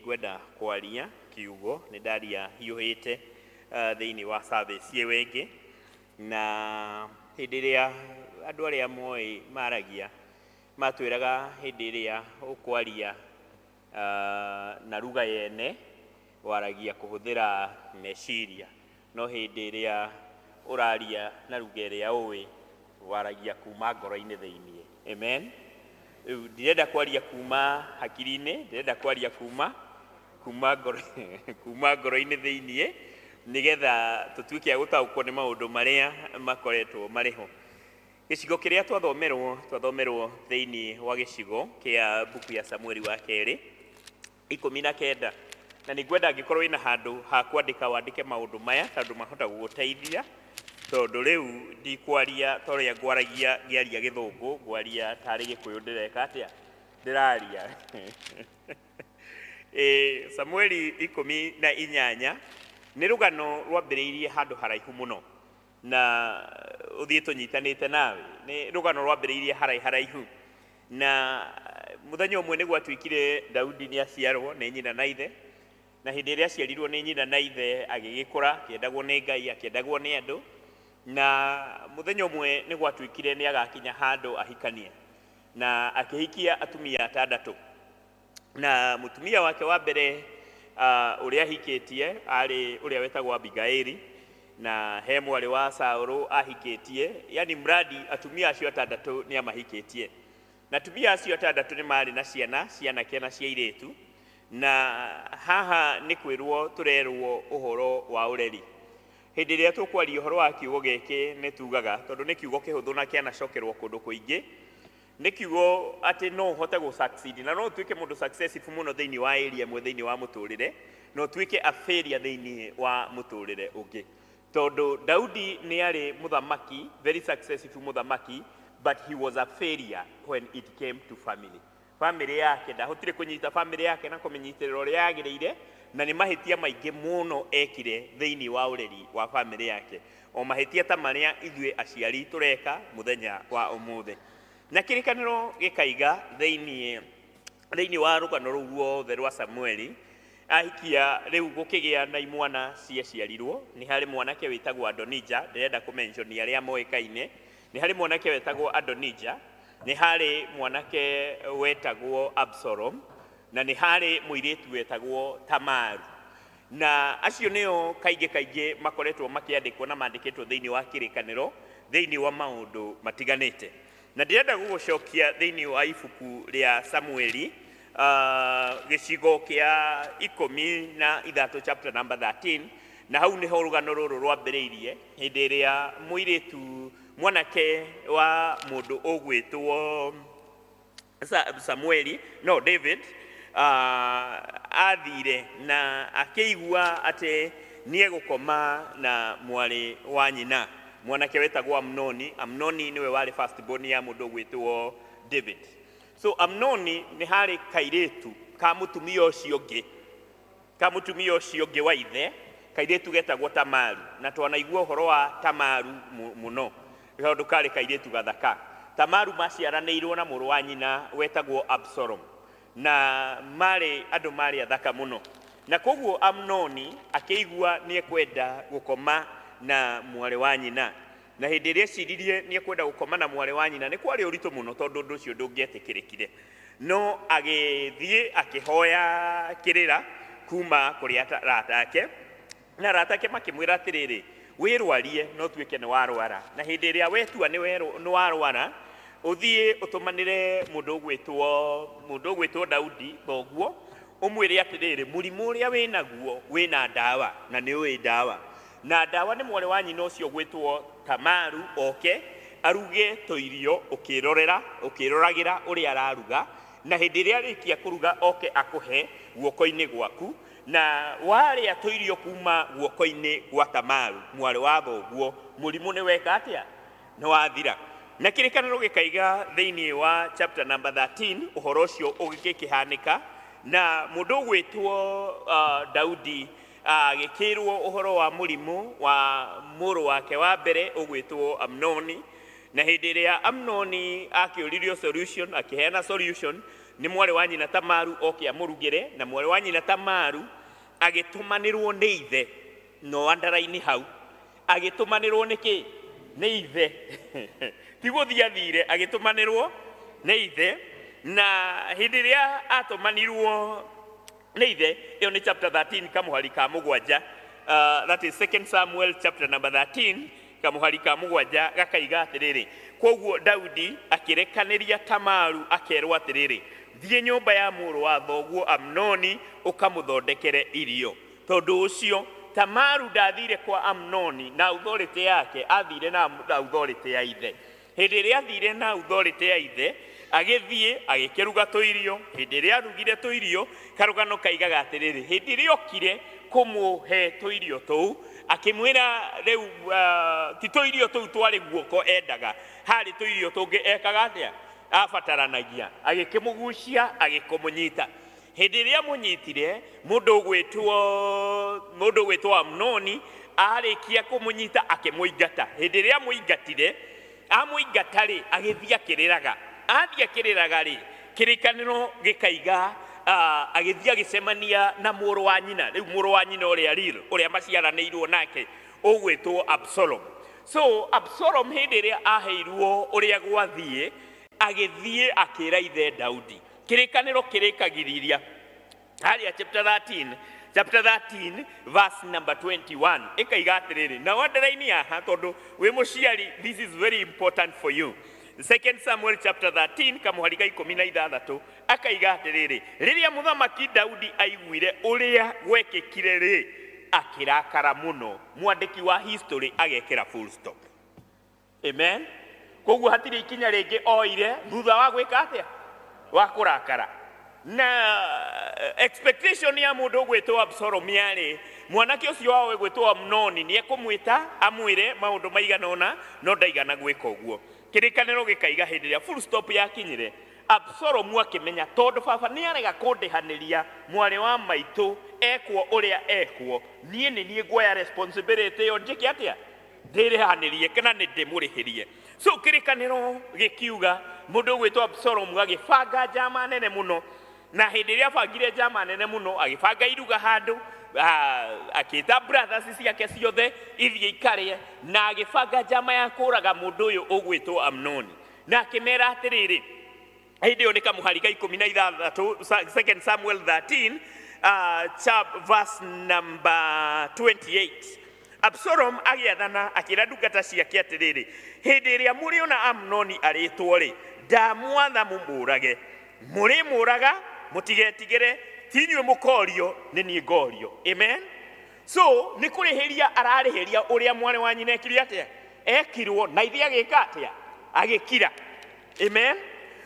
ngwenda kwaria kiugo, nĩ ndaria hiũhĩte thĩinĩ wa service ĩyo ĩngĩ, na hĩndĩ ĩrĩa andũ arĩa moĩ maragia matwĩraga hĩndĩ ĩrĩa ũkwaria na ruga yene waragia kũhũthĩra meciria, no hĩndĩ ĩrĩa ũraria na ruga ĩrĩa ũĩ waragia kuma ngoro-inĩ thĩinĩ. Amen. Ndirenda kwaria kuma hakiri-inĩ, ndirenda kwaria kuma ngoro-inĩ thĩinĩ, nĩgetha tũtuĩke a gũtaũkwo nĩ maũndũ marĩa makoretwo marĩho. Gĩcigo kĩrĩa twathomerwo thĩinĩ wa gĩcigo kĩa mbuku ya Samueli wa kerĩ 19, na nĩngwenda angĩkorwo wĩna handũ ha kwandĩka wandĩke maũndũ maya, tondũ mahota gũgũteithia, tondũ rĩu ndikwaria torĩa ngwaragia ngĩaria gĩthũngũ, ngwaria tarĩ gĩkũyũ ndĩreka atĩa, ndĩraria. Samueli 18 nĩ rũgano rwambĩrĩirie handũ haraihu mũno, na ũthiĩ tũnyitanĩte nawe. Nĩ rũgano rwambĩrĩirie haraihu, na mũthenya ũmwe nĩ gwatuĩkire Daudi nĩ aciarwo nĩ nyina na ithe, na hĩndĩ ĩrĩa aciarirwo nĩ nyina na ithe agĩgĩkũra, akĩendagwo nĩ Ngai, akĩendagwo nĩ andũ, na mũthenya ũmwe nĩ gwatuĩkire nĩ agakinya handũ ahikanie, na akĩhikia atumia 6, na mũtumia wake wa mbere ũrĩa ahikĩtie arĩ ũrĩa wetagwo Abigaili, na he mwarĩ wa Saũlũ ahikĩtie, yani mradi atumia acio 6 nĩ amahikĩtie, na atumia acio 6 nĩ marĩ na ciana kena cia airĩtu, na haha nĩ kwĩrwo tũrerwo ũhoro wa ũreri. Hĩndĩ ĩrĩa tũkwaria ũhoro wa kiugo gĩkĩ nĩ tugaga, tondũ nĩ kiugo kĩhũthũ na kĩanacokerwo kũndũ kũingĩ, nĩ kiugo atĩ no ũhote gũ-succeed, na no ũtuĩke mũndũ successful mũno thĩinĩ wa area ĩmwe thĩinĩ wa mũtũrĩre, no ũtuĩke a failure thĩinĩ wa mũtũrĩre ũngĩ. Tondũ Daudi nĩ arĩ mũthamaki, very successful mũthamaki, but he was a failure when it came to family. Family yake ndahotire kũnyita family yake na kũmenyitĩrĩra ũrĩa yagĩrĩire, na nĩ mahĩtia maingĩ mũno ekire thĩinĩ wa ũreri wa family yake, o mahĩtia ta marĩa ithuĩ aciari tũreka mũthenya wa ũmũthĩ. Na kĩrĩkanĩro gĩkaiga thĩinĩ thĩinĩ wa rũgano rũu ruothe rwa Samueli ahikia rĩu gũkĩgĩa na imwana ciaciarirwo. Nĩ harĩ mwanake wĩtagwo Adonija, ndĩrenda kũmenshoni arĩa moĩkaine. Nĩ harĩ mwanake wetagwo Adonija, nĩ harĩ mwanake wetagwo Absalom, na nĩ harĩ mũirĩtu wetagwo Tamaru. Na acio nĩo kaingĩ makoretwo makĩandĩkwo na mandĩkĩtwo thĩinĩ wa kĩrĩkanĩro, thĩinĩ wa maũndũ matiganĩte. Na ndĩrenda gũgũcokia thĩinĩ wa ibuku rĩa Samueli, gĩcigo kĩa 13 chapter number 13, na hau nĩho rũgano rũrũ rwambĩrĩirie hĩndĩ ĩrĩa mũirĩtu mwanake wa mũndũ ũgwĩtwo David athire na akĩigua atĩ nĩegũkoma na mwarĩ wa nyina, mwanake wetagwo Amnoni. Amnoni nĩwe warĩ first born ya mũndũ ũgwĩtwo David. So Amnoni nĩ harĩ kairĩtu ka mũtumia ũcio ũngĩ wa ithe, kairĩtu getagwo Tamaru, na twanaigua ũhoro wa Tamaru mũno tondũ karĩ kairĩtu gathaka. Tamaru maciaranĩirwo na mũrũ wa nyina wetagwo Absalom, na andũ marĩ athaka mũno. Na koguo Amnoni akĩigua nĩekwenda gũkoma na mwarĩ wa nyina, na hĩndĩ ĩrĩa eciririe nĩekwenda gũkoma na mwarĩ wa nyina nĩ kwarĩ ũritũ mũno tondũ ũndũ ũcio ndũngĩetĩkĩrĩkire. No agĩthiĩ akĩhoya kĩrĩra kuma kũrĩ arata ake, na arata ake makĩmwĩra atĩrĩrĩ, wĩrwarie no tuĩke nĩ warwara, na hĩndĩ ĩrĩa wetua nĩ warwara ũthiĩ ũtũmanĩre mũndũ ũgwĩtwo Daudi thoguo, ũmwĩre atĩrĩrĩ, mũrimũ ũrĩa wĩnaguo wĩna ndawa na nĩ ũĩ ndawa, na ndawa nĩ mwarĩ wa nyina ũcio gwĩtwo Tamaru oke aruge tũirio ũkĩroragĩra ũrĩa araruga, na hĩndĩ ĩrĩa arĩkia kũruga oke akũhe guoko-inĩ gwaku, na warĩa tũirio kuma guoko-inĩ gwa Tamaru mwarĩ wa thoguo, mũrimũ nĩ weka atĩa? Nĩ wathira. Na kĩrĩkanĩro gĩkaiga thĩinĩ wa chapter number 13 ũhoro ũcio ũgĩkĩhanĩka, na mũndũ ũgwĩtwo Daudi agĩkĩrwo ũhoro wa mũrimũ wa mũrũ wake wa mbere ũgwĩtwo Amnoni, na hĩndĩ ĩrĩa Amnoni akĩũririo solution, akĩheana solution, nĩ mwarĩ wa nyina Tamaru oke amũrugĩre, na mwarĩ wa nyina Tamaru agĩtũmanĩrwo nĩ ithe, no andaraini hau, agĩtũmanĩrwo nĩkĩ? Nĩ ithe. Ti gũthiĩ athire, agĩtũmanĩrwo nĩ ithe, na hĩndĩ ĩrĩa atũmanirwo nĩ ithe, ĩyo nĩ chapter 13 kamũhari ka mũgwanja, that is 2 Samuel chapter number 13 kamũhari ka mũgwanja gakaiga atĩrĩrĩ, koguo Daudi akĩrekanĩria Tamaru akerwo atĩrĩrĩ, thiĩ nyũmba ya mũrũ wa thoguo Amnoni ũkamũthondekere irio. Tondũ ũcio Tamaru ndathire kwa Amnoni na authority yake, athire na authority ya ithe. Hĩndĩ ĩrĩa athire na authority ya ithe, agĩthiĩ agĩkĩruga tũirio. Hĩndĩ ĩrĩa arugire tũirio, karũgano kaigaga atĩrĩrĩ, hĩndĩ ĩrĩa okire kũmũhe tũirio tũu, akĩmwĩra rĩu ti tũirio tũu twarĩ guoko endaga, harĩ tũirio tũngĩ ekaga atĩa? Abataranagia, agĩkĩmũgucia agĩkũmũnyita. Hĩndĩ ĩrĩa mũnyitire, mũndũ ũgwĩtwo Amnoni arĩkia kũmũnyita akĩmũingata. Hĩndĩ ĩrĩa amũingatire, amũingata-rĩ agĩthiĩ akĩrĩraga. Athiĩ akĩrĩraga-rĩ, kĩrĩkanĩro gĩkaiga agĩthiĩ agĩcemania na mũrũ wa nyina. Rĩu mũrũ wa nyina ũrĩa maciaranĩirwo nake ũgwĩtwo Absalom. So Absalom hĩndĩ ĩrĩa aheirwo ũrĩa gwathiĩ, agĩthiĩ akĩra ithe Daudi. Kĩrĩkanĩro kĩrĩkagĩrĩria harĩa chapter 13 verse number 21 ĩkaiga atĩrĩrĩ, na wanderaini haha tondũ wĩ mũciari, this is very important for you. 2 Samuel chapter 13 kamũhari ka 16 akaiga atĩrĩrĩ, rĩrĩa mũthamaki Daudi aiguire ũrĩa gwekĩkire-rĩ, akĩrakara mũno. Mwandĩki wa history agekĩra full stop. Amen. Koguo hatirĩ ikinya rĩngĩ oire thutha wa gwĩka atĩa? Wa kũrakara. Na expectation ya mũndũ ũgwĩtwo Absalom yarĩ, mwanake ũcio wao ũgwĩtwo Amnoni nĩekũmwĩta amwĩre maũndũ maigana ũna, no ndaigana gwĩka ũguo. Kĩrĩkanĩro gĩkaiga hĩndĩ ĩrĩa full stop yakinyire, Absalom akĩmenya tondũ baba nĩarega kũndĩhanĩria mwarĩ wa maitũ ekwo ũrĩa ekwo, niĩ nĩ niĩ nguoya responsibility ĩyo njĩke atĩa? Ndĩrĩhanĩrie kana nĩ ndĩmũrĩhĩrie. So kĩrĩkanĩro gĩkiuga mũndũ ũgwĩtwo Absalom agĩbanga njama nene mũno, na hindi ria bangire jama nene muno agibanga iruga handu akita brothers ciake ciothe ithie ikarie na agibanga jama ya kuraga mundu uyu ugwitwo Amnoni na akimera atiriri hindi yo nikamuhariga 16 2 Samuel 13 verse number 28 Absalom agiathana akira ndungata ciake atiriri hindi ria muriona Amnoni aritwo ri ndamwatha mumurage muri muraga mutigetigere tinywe mukorio ni ni ngorio amen so ni kurihiria ararihiria uria mwana wa nyina ekiri atia ekirwo na ithia gika atia agikira amen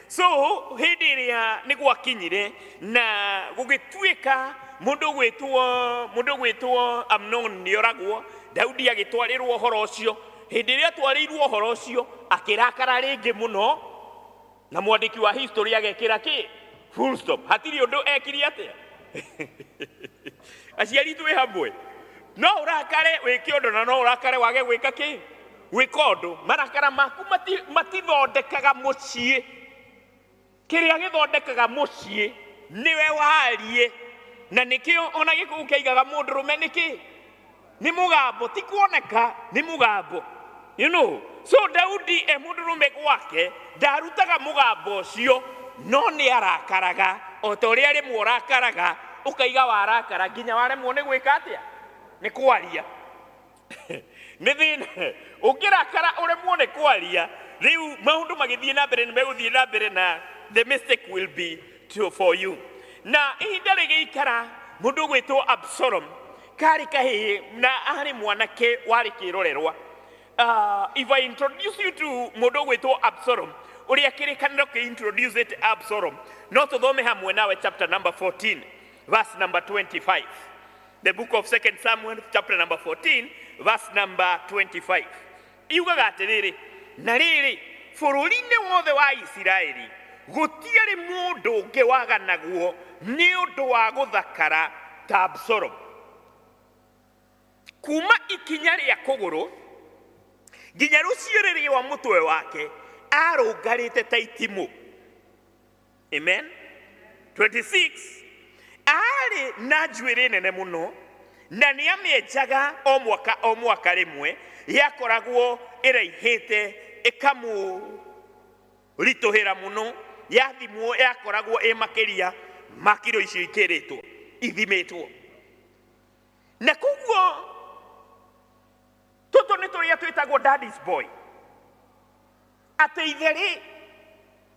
so hindi ria ni gwakinyire na gugituika mundu gwitwo Amnon ni oragwo Daudi agitwarirwo uhoro ucio hindi ria twarirwo uhoro ucio akirakara ringi muno na mwandiki wa history agekira ki full stop hatiri undu ekiri atia aciari twi hamwe no urakare wiki undu na no urakare wage gwika ki gwika undu marakara maku matithondekaga mucii kiria githondekaga mucii niwe warie na nikio ona gikugu kiaigaga mundu rume niki ni mugambo ti kuoneka ni mugambo you know so Daudi mundu rume gwake ndarutaga mugambo ucio no ni arakaraga otoria ri murakaraga ukaiga warakara ginya ware muone gwika atia ni kwaria ni thina ukirakara ure muone kwaria riu maundu magithie na mbere ni meguthie na mbere na the mistake will be for you na ihinda rigiikara mundu gwitwo Absalom kari kahi na ari mwanake wari kirorerwa if I introduce you to mundu gwitwo Absalom uria kirikaniro ki introduce it Absalom no tuthome hamwe nawe chapter number 14 verse number 25 the book of 2 Samuel chapter number 14 verse number 25 iugaga atiriri na riri bururi-ini wothe wa Isiraeli gutiari mundu ungi waganagwo ni undu wa guthakara ta Absalom kuma ikinya ria kuguru ginya ruciiriri wa mutwe wake arungarite ta itimu amen 26 ari na njuiri nene muno na ni amienjaga o mwaka rimwe yakoragwo iraihite ikamu rituhira muno yathimwo yakoragwo makiria makiro icio ikiritwo ithimitwo na kuguo tuto ni turia twitagwo daddy's boy ate itheri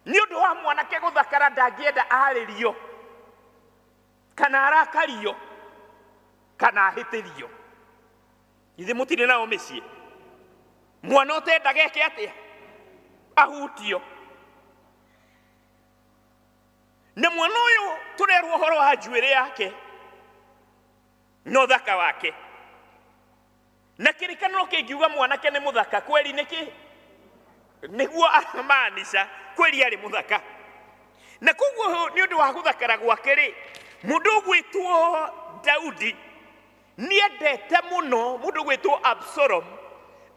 ni undu wa mwanake guthakara ndangienda aririo kana arakario kana ahitirio ithe mutire nao micii mwana utendaga eke atia ahutio na mwana uyu turerwo horo wa njuiri yake no thaka wake na kirikaniro kingiuga mwanake ni muthaka kweli niki niguo amanisha kweli ari muthaka na kuguo ni undu wa guthakara gwake ri mundu gwitwo Daudi ni endete muno mundu gwitwo Absalom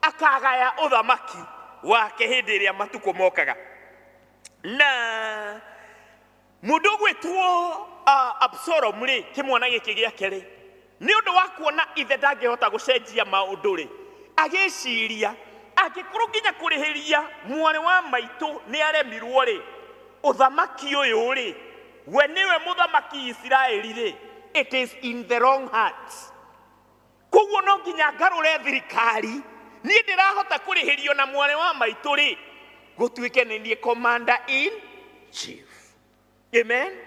akagaya uthamaki wake hindi ria matuko mokaga na mundu gwitwo Absalom ri kimwana giki giake ri ni undu wa kuona ithe ndangihota gucenjia maundu ri agiciria agikuru nginya kurihiria mwari wa maitu ni aremirwo ri uthamaki uyu ri we niwe muthamaki Isiraeli ri it is in the wrong hands kuguo no nginya ngarure thirikari ni ndirahota kurihirio na mwari wa maitu ri gutuike ni nie commander in chief amen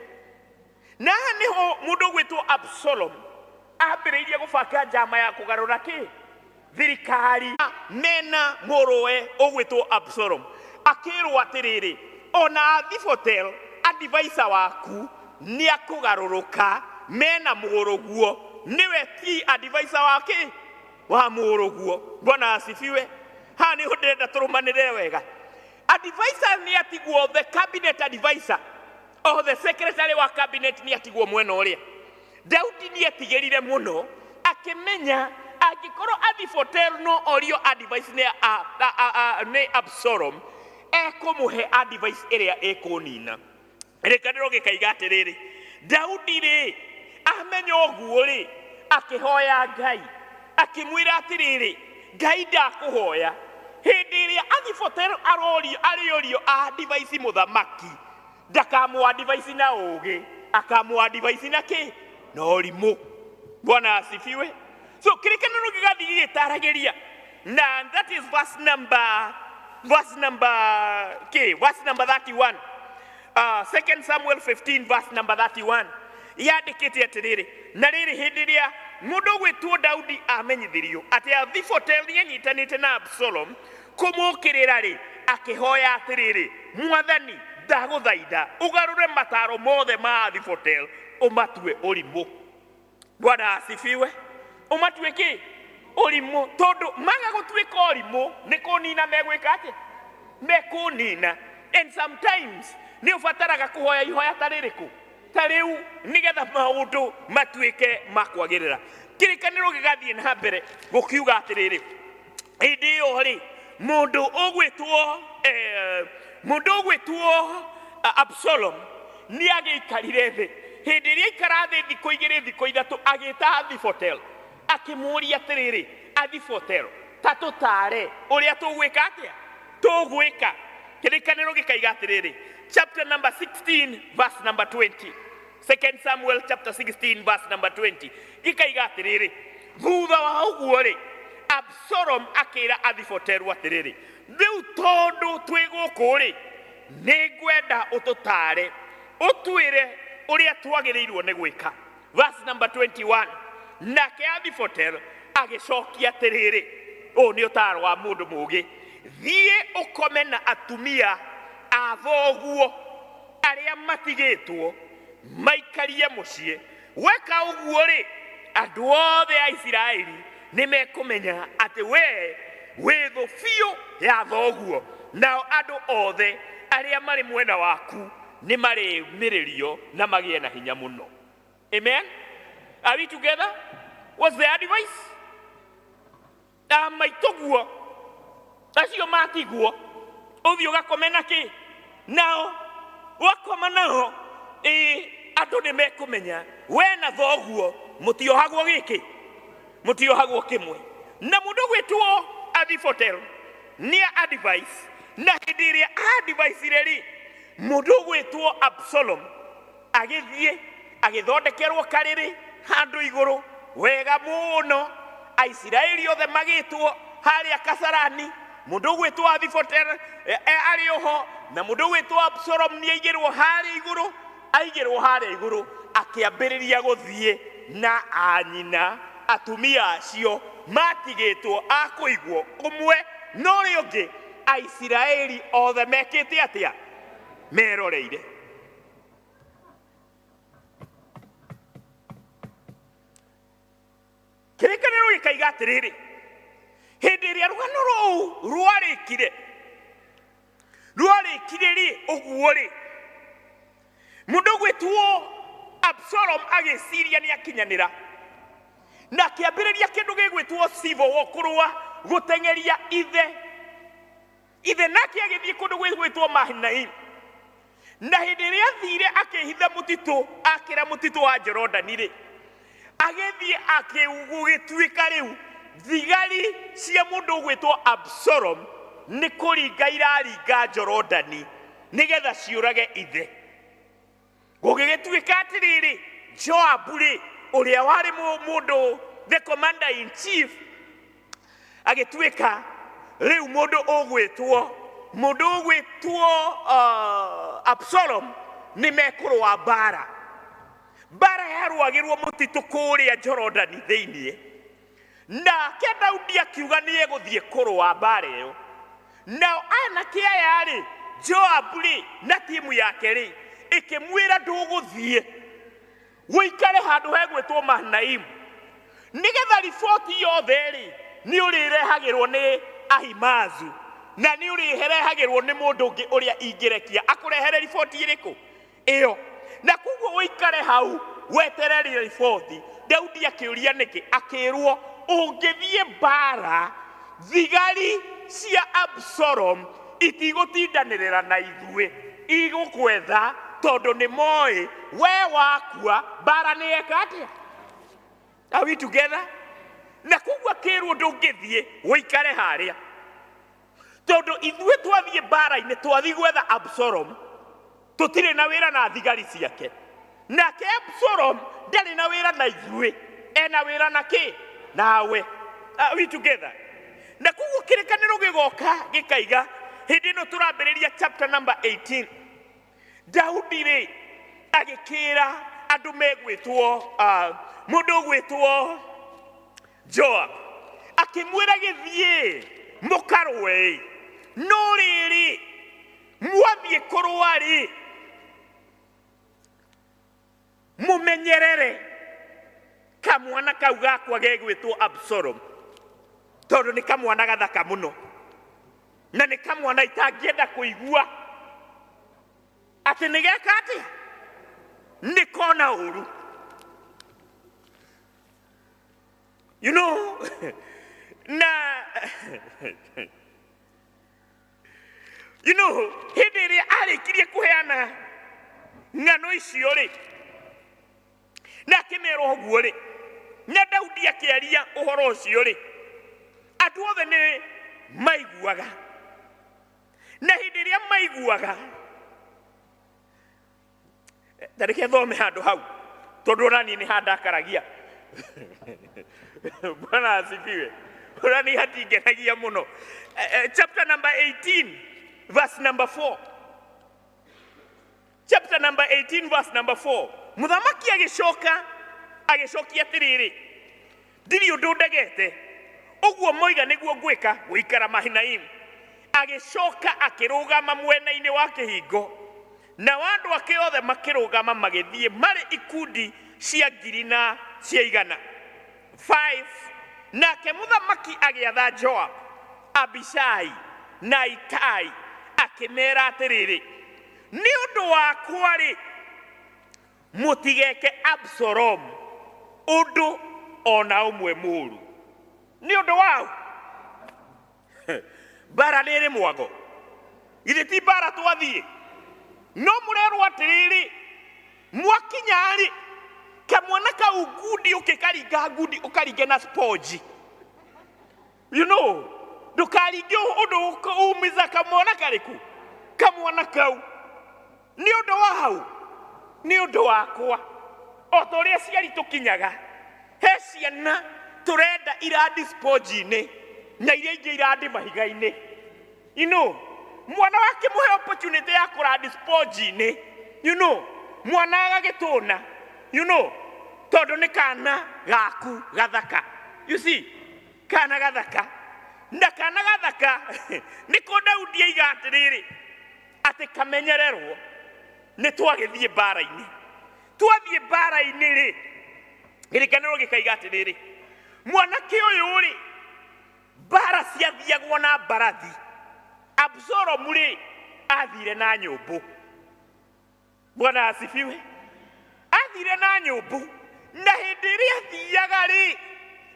na niho mundu gwitwo Absalom ambiriirie gubanga njama ya kugarura ki thirikari mena muruwe ugwitwo Absalom akirwo atiriri ona Athiphotel advisor waku ni akugaruruka mena muguruguo niwe ti advisor wake wa muguruguo bwana asifiwe hani ndenda turumanire wega advisor ni atigwo the cabinet advisor o the secretary wa cabinet ni atigwo mwena uria Daudi ni atigirire muno akimenya agikoro Athiphotel no orio advice ne Absalom ekumuhe advice iria ekunina rekaniro gikaiga atiriri Daudi rĩ amenya ũguo rĩ akĩhoya Ngai akĩmwĩra atĩrĩrĩ Ngai ndakũhoya hĩndĩ ĩrĩa Ahithofeli arĩorio advice mũthamaki ndakamũadvice na ũũgĩ akamũadvice na kĩ na ũrimũ. Bwana asifiwe. So kĩrĩkanĩro gĩgathiĩ gĩgĩtaragĩria na that is verse number 31. 2 Samuel 15 verse number 31 yandĩkĩte atĩrĩrĩ na rĩrĩ hĩndĩ ĩrĩa mũndũ ũgwĩtwo Daudi amenyithirio atĩ Ahithofeli nĩanyitanĩte na Absalom kũmũkĩrĩra rĩ akĩhoya atĩrĩrĩ Mwathani ndagũthaitha ũgarũre mataro mothe ma Ahithofeli ũmatue ũrimũ. Bwana asifiwe. Ũmatue kĩ ũrimũ tondũ maga gũtuĩka ũrimũ nĩ kũnina megwĩka atĩ mekũnina. And sometimes nĩ ũbataraga kũhoya ihoya ta rĩrĩkũ ta rĩu nĩgetha maũndũ matuĩke makwagĩrĩra. Kĩrĩkanĩro gĩgathiĩ na mbere gũkiuga atĩrĩrĩ hĩndĩ ĩyo rĩ mũndũ ũgwĩtwo Absalom nĩ agĩikarire thĩ. Hĩndĩ ĩrĩa aikara thĩ thikũ igĩrĩ thikũ ithatũ agĩĩta Ahithofeli akĩmũũria atĩrĩrĩ Ahithofeli ta tũtare ũrĩa tũgwĩka atĩa tũgwĩka. Kĩrĩkanĩro gĩkaiga atĩrĩrĩ chapter number 16 verse number 20. 2 Samuel chapter 16 verse number 20 gĩkaiga atĩrĩrĩ thutha wa ũguo rĩ Absalom akĩĩra Ahithofeli atĩrĩrĩ rĩu tondũ twĩ gũkũ rĩ nĩngwenda ũtũtare ũtwĩre ũrĩa twagĩrĩirwo nĩ gwĩka. Verse number 21 nake Ahithofeli agĩcokia atĩrĩrĩ ũũ nĩ ũtaaro wa mũndũ mũũgĩ thiĩ ũkome na atumia a thoguo arĩa matigĩtwo maikarie mũciĩ. Weka ũguo rĩ andũ othe a Isiraeli nĩ mekũmenya atĩ we wĩ thũ biũ ya thoguo nao andũ othe arĩa marĩ mwena waku nĩ marĩmĩrĩrio na magĩe na hinya mũno. Amen. Are we together? Was the advice? Maitũguo acio matiguo ũthiĩ ũgakome na kĩ nao wakoma nao andũ nĩ mekũmenya we na thoguo mũtiohagwo gĩkĩ mũtiohagwo kĩmwe. Na mũndũ gwĩtwo Ahithofeli nĩ advice na hĩndĩ ĩrĩa advice rĩ mũndũ gwĩtwo Absalom agĩthiĩ agĩthondekerwo karĩrĩ handũ igũrũ wega mũno Aisiraeli othe magĩtwo harĩa Kasarani. Mũndũ gwĩtwo Ahithofeli arĩ oho na mũndũ gwĩtwo Absalom nĩ aigĩrwo harĩa igũrũ akĩambĩrĩria gũthiĩ na anyina atumia acio matigĩtwo a kũigwo ũmwe na ũrĩa ũngĩ Aisiraeli othe mekĩte atĩa meroreire. Kĩrĩkanĩro gĩkaiga atĩrĩrĩ hĩndĩ ĩrĩa rũgano rũu rwarĩkire rĩ ũguo rĩ mũndũ gwĩtwo Absalom agĩciria nĩ akinyanĩra na akĩambĩrĩria kĩndũ gĩgwĩtwo civil war kũrũa gũteng'eria ithe nake agĩthiĩ kũndũ gwĩtwo Mahanaim na hĩndĩ ĩrĩa athire akĩhitha mũtitũ akĩra mũtitũ wa Jorodani rĩ agĩthiĩ akĩgũgĩtuĩka rĩu thigari cia mũndũ gwĩtwo Absalom nĩ kũringa iraringa Jorodani nĩgetha ciũrage ithe. Gũgĩgĩtuĩka atĩrĩrĩ Joabu rĩ ũrĩa warĩ mũndũ the commander in chief agĩtuĩka rĩu mũndũ ũgwĩtwo Absalom nĩ mekũrũa mbara yarũagĩrwo mũtitũ kũrĩa Jorodani thĩinĩ nake Daudi akiuga nĩ egũthiĩ kũrũa mbara ĩyo. Nao anake aya rĩ Joabu rĩ na timu yake rĩ ĩkĩmwĩra ndũgũthiĩ wĩikare handũ hegwĩtwo Mahanaim nĩgetha riboti yothe rĩ nĩ ũrĩrehagĩrwo nĩ Ahimaazu na nĩ ũrĩrehagĩrwo nĩ mũndũ ũngĩ ũrĩa ingĩrekia akũrehere riboti ĩrĩkũ ĩyo. Na koguo wĩikare hau wetererie riboti. Daudi akĩũria nĩkĩ akĩrwo ũngĩthiĩ mbara thigari cia Absalom itigũtindanĩrĩra na ithuĩ igũkwetha tondu ni moi we wakua bara ni ekatia. Are we together? Na kugwa kirwo ndungithie uikare haria tondu ithue twathie bara-ini twathi gwetha Absalom tutire na wira na thigari ciake nake Absalom ndari na wira na ithue ena wira na ki nawe. Are we together? Na kugwa kirikaniro gigoka gikaiga hindi no turambiriria chapter number 18 Daudi ri agikira andu megwitwo mundu gwitwo Joab akimwira githie mukarwe no riri mwathie kurwari mumenyerere kamwana kau gakwa gegwitwo Absalom tondu ni kamwana gathaka muno na ni kamwana itangienda kuigua ati nigeka atia nikona uru. You know, hindi iria arikirie kuheana ng'ano icio ri na akimerwo uguo ri na Daudi akiaria uhoro ucio ri andu othe ni maiguaga na hindi iria maiguaga ndareke thome handu hau tondu nani ni handakaragia. Bwana asifiwe. Urani hatingenagia muno. Chapter number 18 verse number 4. Chapter number 18 verse number 4. Muthamaki agicokia atiriri ndiri undu ndegete uguo moiga niguo gwika guikara Mahanaim. Agicoka akirugama mwena-ini wa kihingo na wandu ake othe makirugama magithie mari ikundi cia ngiri na cia igana 5. Nake muthamaki agiatha Joab, Abishai na Itai akimera atiriri ni undu wakwa ri mutigeke Absalom undu ona umwe muru. Ni undu wao bara niri mwago ithe ti bara twathie no murerwo atiriri mwakinyari kamwana kau ngundi ukikaringa ngundi ukaringe na sponge. You know, ndukaringe undu umiza kamwana kariku kamwana kau ni undu wao ni undu wakwa o uria ciari tukinyaga he ciana turenda irandi sponge-ini na iria ingi irandi mahiga-ini. You know, mwana wake muhe opportunity ya kurandi sponge-ini. You know, mwana agagituna. You know, tondu ni kana gaku gathaka. You see, kana gathaka na kana gathaka niko Daudi aiga atiriri ati kamenyererwo ni twagithie bara-ini. Twathie bara-ini ri girikaniro gikaiga atiriri mwanake uyu ri bara ciathiagwo na mbarathi. Absalom ri athire na nyumbu. Bwana asifiwe. Athire na nyumbu na hindi iria athiaga ri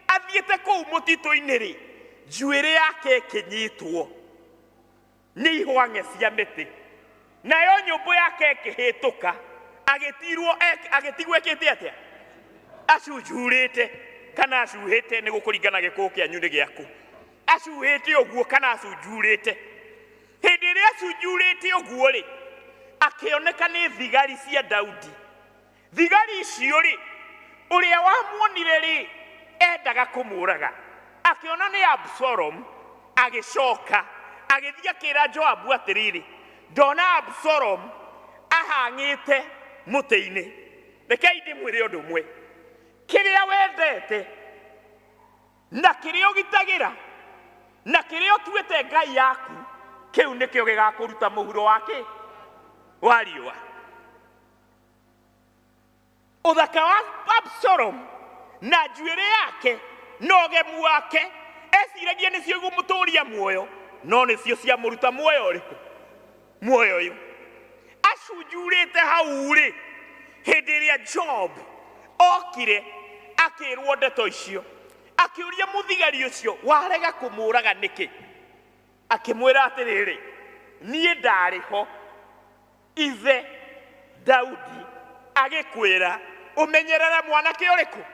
athiete kuu mutitu-ini ri njuiri yake ikinyitwo ni ihwang'e cia miti nayo nyumbu yake ikihituka agitigwo ekite atia acunjurite kana acuhite ni gukuringana gikuũ kianyu ni giaku acuhite uguo kana acunjurite. Hindi iria acunjurite uguo ri akioneka ni thigari cia Daudi. Thigari icio ri uria wamuonire ri endaga kumuraga akiona ni Absalom agicoka agithia kira Joabu atiriri ndona Absalom ahang'ite muti-ini. Rekei ndimwire undu umwe kiria wendete na kiria ugitagira na kiria utuite ngai yaku kiu nikio gigakuruta muhuro wake wa riua. Uthaka wa Absalom na njuĩrĩ yake na ũgemu wake eciragia nĩcio igũmũtũria muoyo no nĩcio cia mũruta muoyo ũrĩkũ muoyo ũyũ acunjurĩte hau rĩ hĩndĩ ĩrĩa Job okire akĩrwo ndeto icio akĩũria mũthigari ũcio warega kũmũraga nĩkĩ akĩmwĩra atĩrĩrĩ niĩ ndarĩ ho ithe Daudi agikwira umenyerere mwanake uriku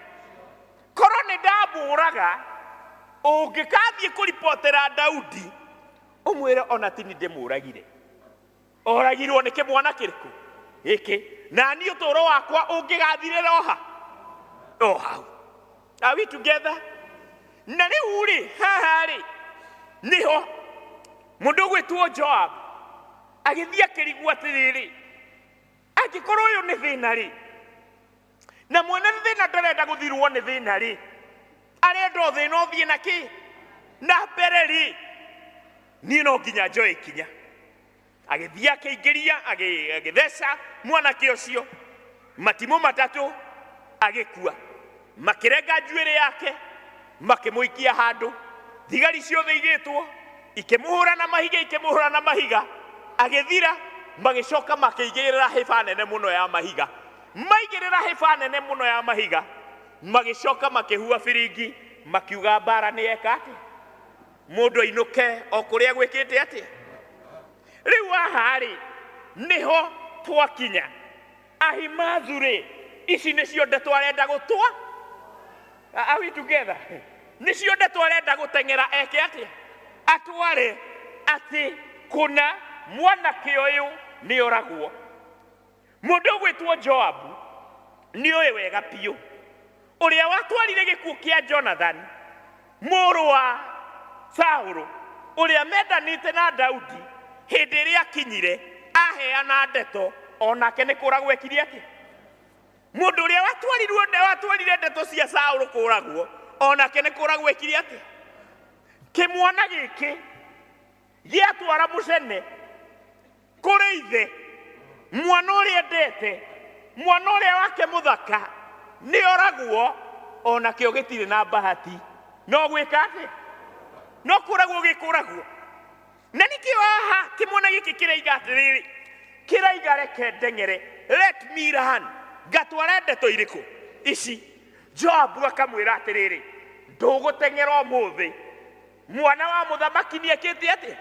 korwo ni ndamburaga ungikathie kuripotera Daudi umwire ona ti ni ndimuragire oragirwo ni kimwana kiriku iki na ni utoro wakwa ungigathirira hau. Are we together? Na riu ri haha ri niho mundu gwitwo Joab agithie akirigwo atiriri angikorwo uyu ni thina ri na mwene thina ndarenda guthirwo ni thina ri arenda thina uthie na ki na mbere ri ni no nginya njoe ikinya agithie akĩingĩria agĩtheca mwanake ũcio matimũ matatu agĩkua makĩrenga njuĩrĩ yake makĩmũikia handũ thigari ciothe igĩtwo ikĩmũhũra na mahiga agĩthira magĩcoka makĩigĩrĩra hĩba nene mũno ya mahiga maigĩrĩra hĩba nene mũno ya mahiga magĩcoka makĩhua biringi makiuga mbara nĩ eka atĩa mũndũ ainũke o kũrĩa gwĩkĩte atĩa riu haha ri niho twakinya Ahimaazu ri ici nĩcio ndeto arenda gũtwa. Are we together? Nĩcio ndeto arenda gũteng'era eke atĩa atware atĩ kuna mwanake ũyũ nĩ oragwo. Mũndũ gwĩtwo Joabu nĩ oĩ wega biũ ũrĩa watwarire gĩkuũ kĩa Jonathan mũrũ wa Saũlũ ũrĩa mendanĩte na Daudi hĩndĩ ĩrĩa akinyire aheana ndeto onake nĩ kũragwo ekire atĩa. Mũndũ ũrĩa watwarire ndeto cia Saũlũ kũragwo onake nĩ kũragwo ekire atĩa. Kĩmwana gĩkĩ gĩatwara mũcene kũrĩ ithe mwana ũrĩa endete mwana ũrĩa wake mũthaka nĩ oragwo onakĩo gĩtirĩ na bahati no gwĩka atĩa no kũragwo gĩkũragwo. Na nikĩo haha kĩmwana gĩkĩ kĩraiga atĩrĩrĩ kĩraiga reke ndeng'ere let me run ngatwara ndeto irĩkũ ici. Joabu akamwĩra atĩrĩrĩ ndũgũteng'era ũmũthĩ mwana wa mũthamaki nĩekĩte atĩa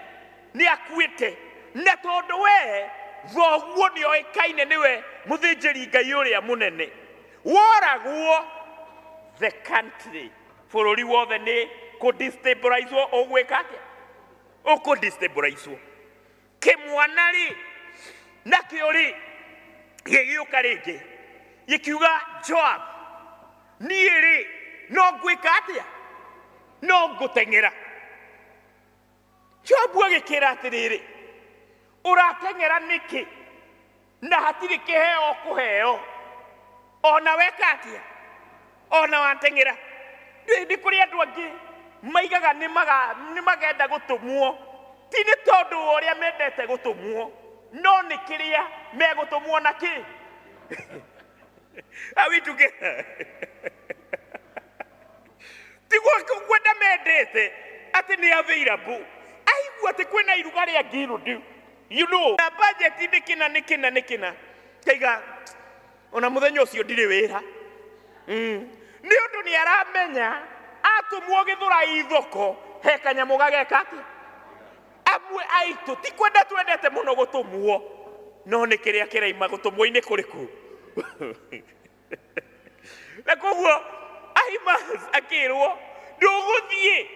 nĩ akuĩte na tondũ we thoguo nĩ oĩkaine nĩwe mũthĩnjĩri Ngai ũrĩa mũnene woragwo the country bũrũri wothe nĩ kũdestabilize ũgwĩka atĩa ũkũdestabilize. Kĩmwana rĩ nakĩo rĩ gĩgĩũka rĩngĩ gĩkiuga Joab niĩ rĩ no ngwĩka atĩa no ngũteng'era. Joabu agĩkĩra atĩrĩrĩ ũrateng'era nĩkĩ na hatirĩ kĩheo kũheo ona weka atĩa ona wateng'era. Nĩ kũrĩ andũ angĩ maigaga nĩ magenda gũtũmwo ti nĩ tondũ ũrĩa mendete gũtũmwo no nĩ kĩrĩa megũtũmwo na kĩ. Are we together? Tiguo kwenda mendete atĩ nĩ available aigua atĩ kwĩna iruga rĩa ngirũndũ you know na budget nĩ kĩna kaiga ona mũthenya ũcio ndirĩ wĩra nĩ ũndũ nĩ aramenya atũmwo Gĩthũrai thoko he kanyamũ gageka atĩa. Amwe aitũ ti kwenda twendete mũno gũtũmwo no nĩ kĩrĩa kĩraima gũtũmwo-inĩ kũrĩkũ. Na koguo Ahimaazu akĩrwo ndũgũthiĩ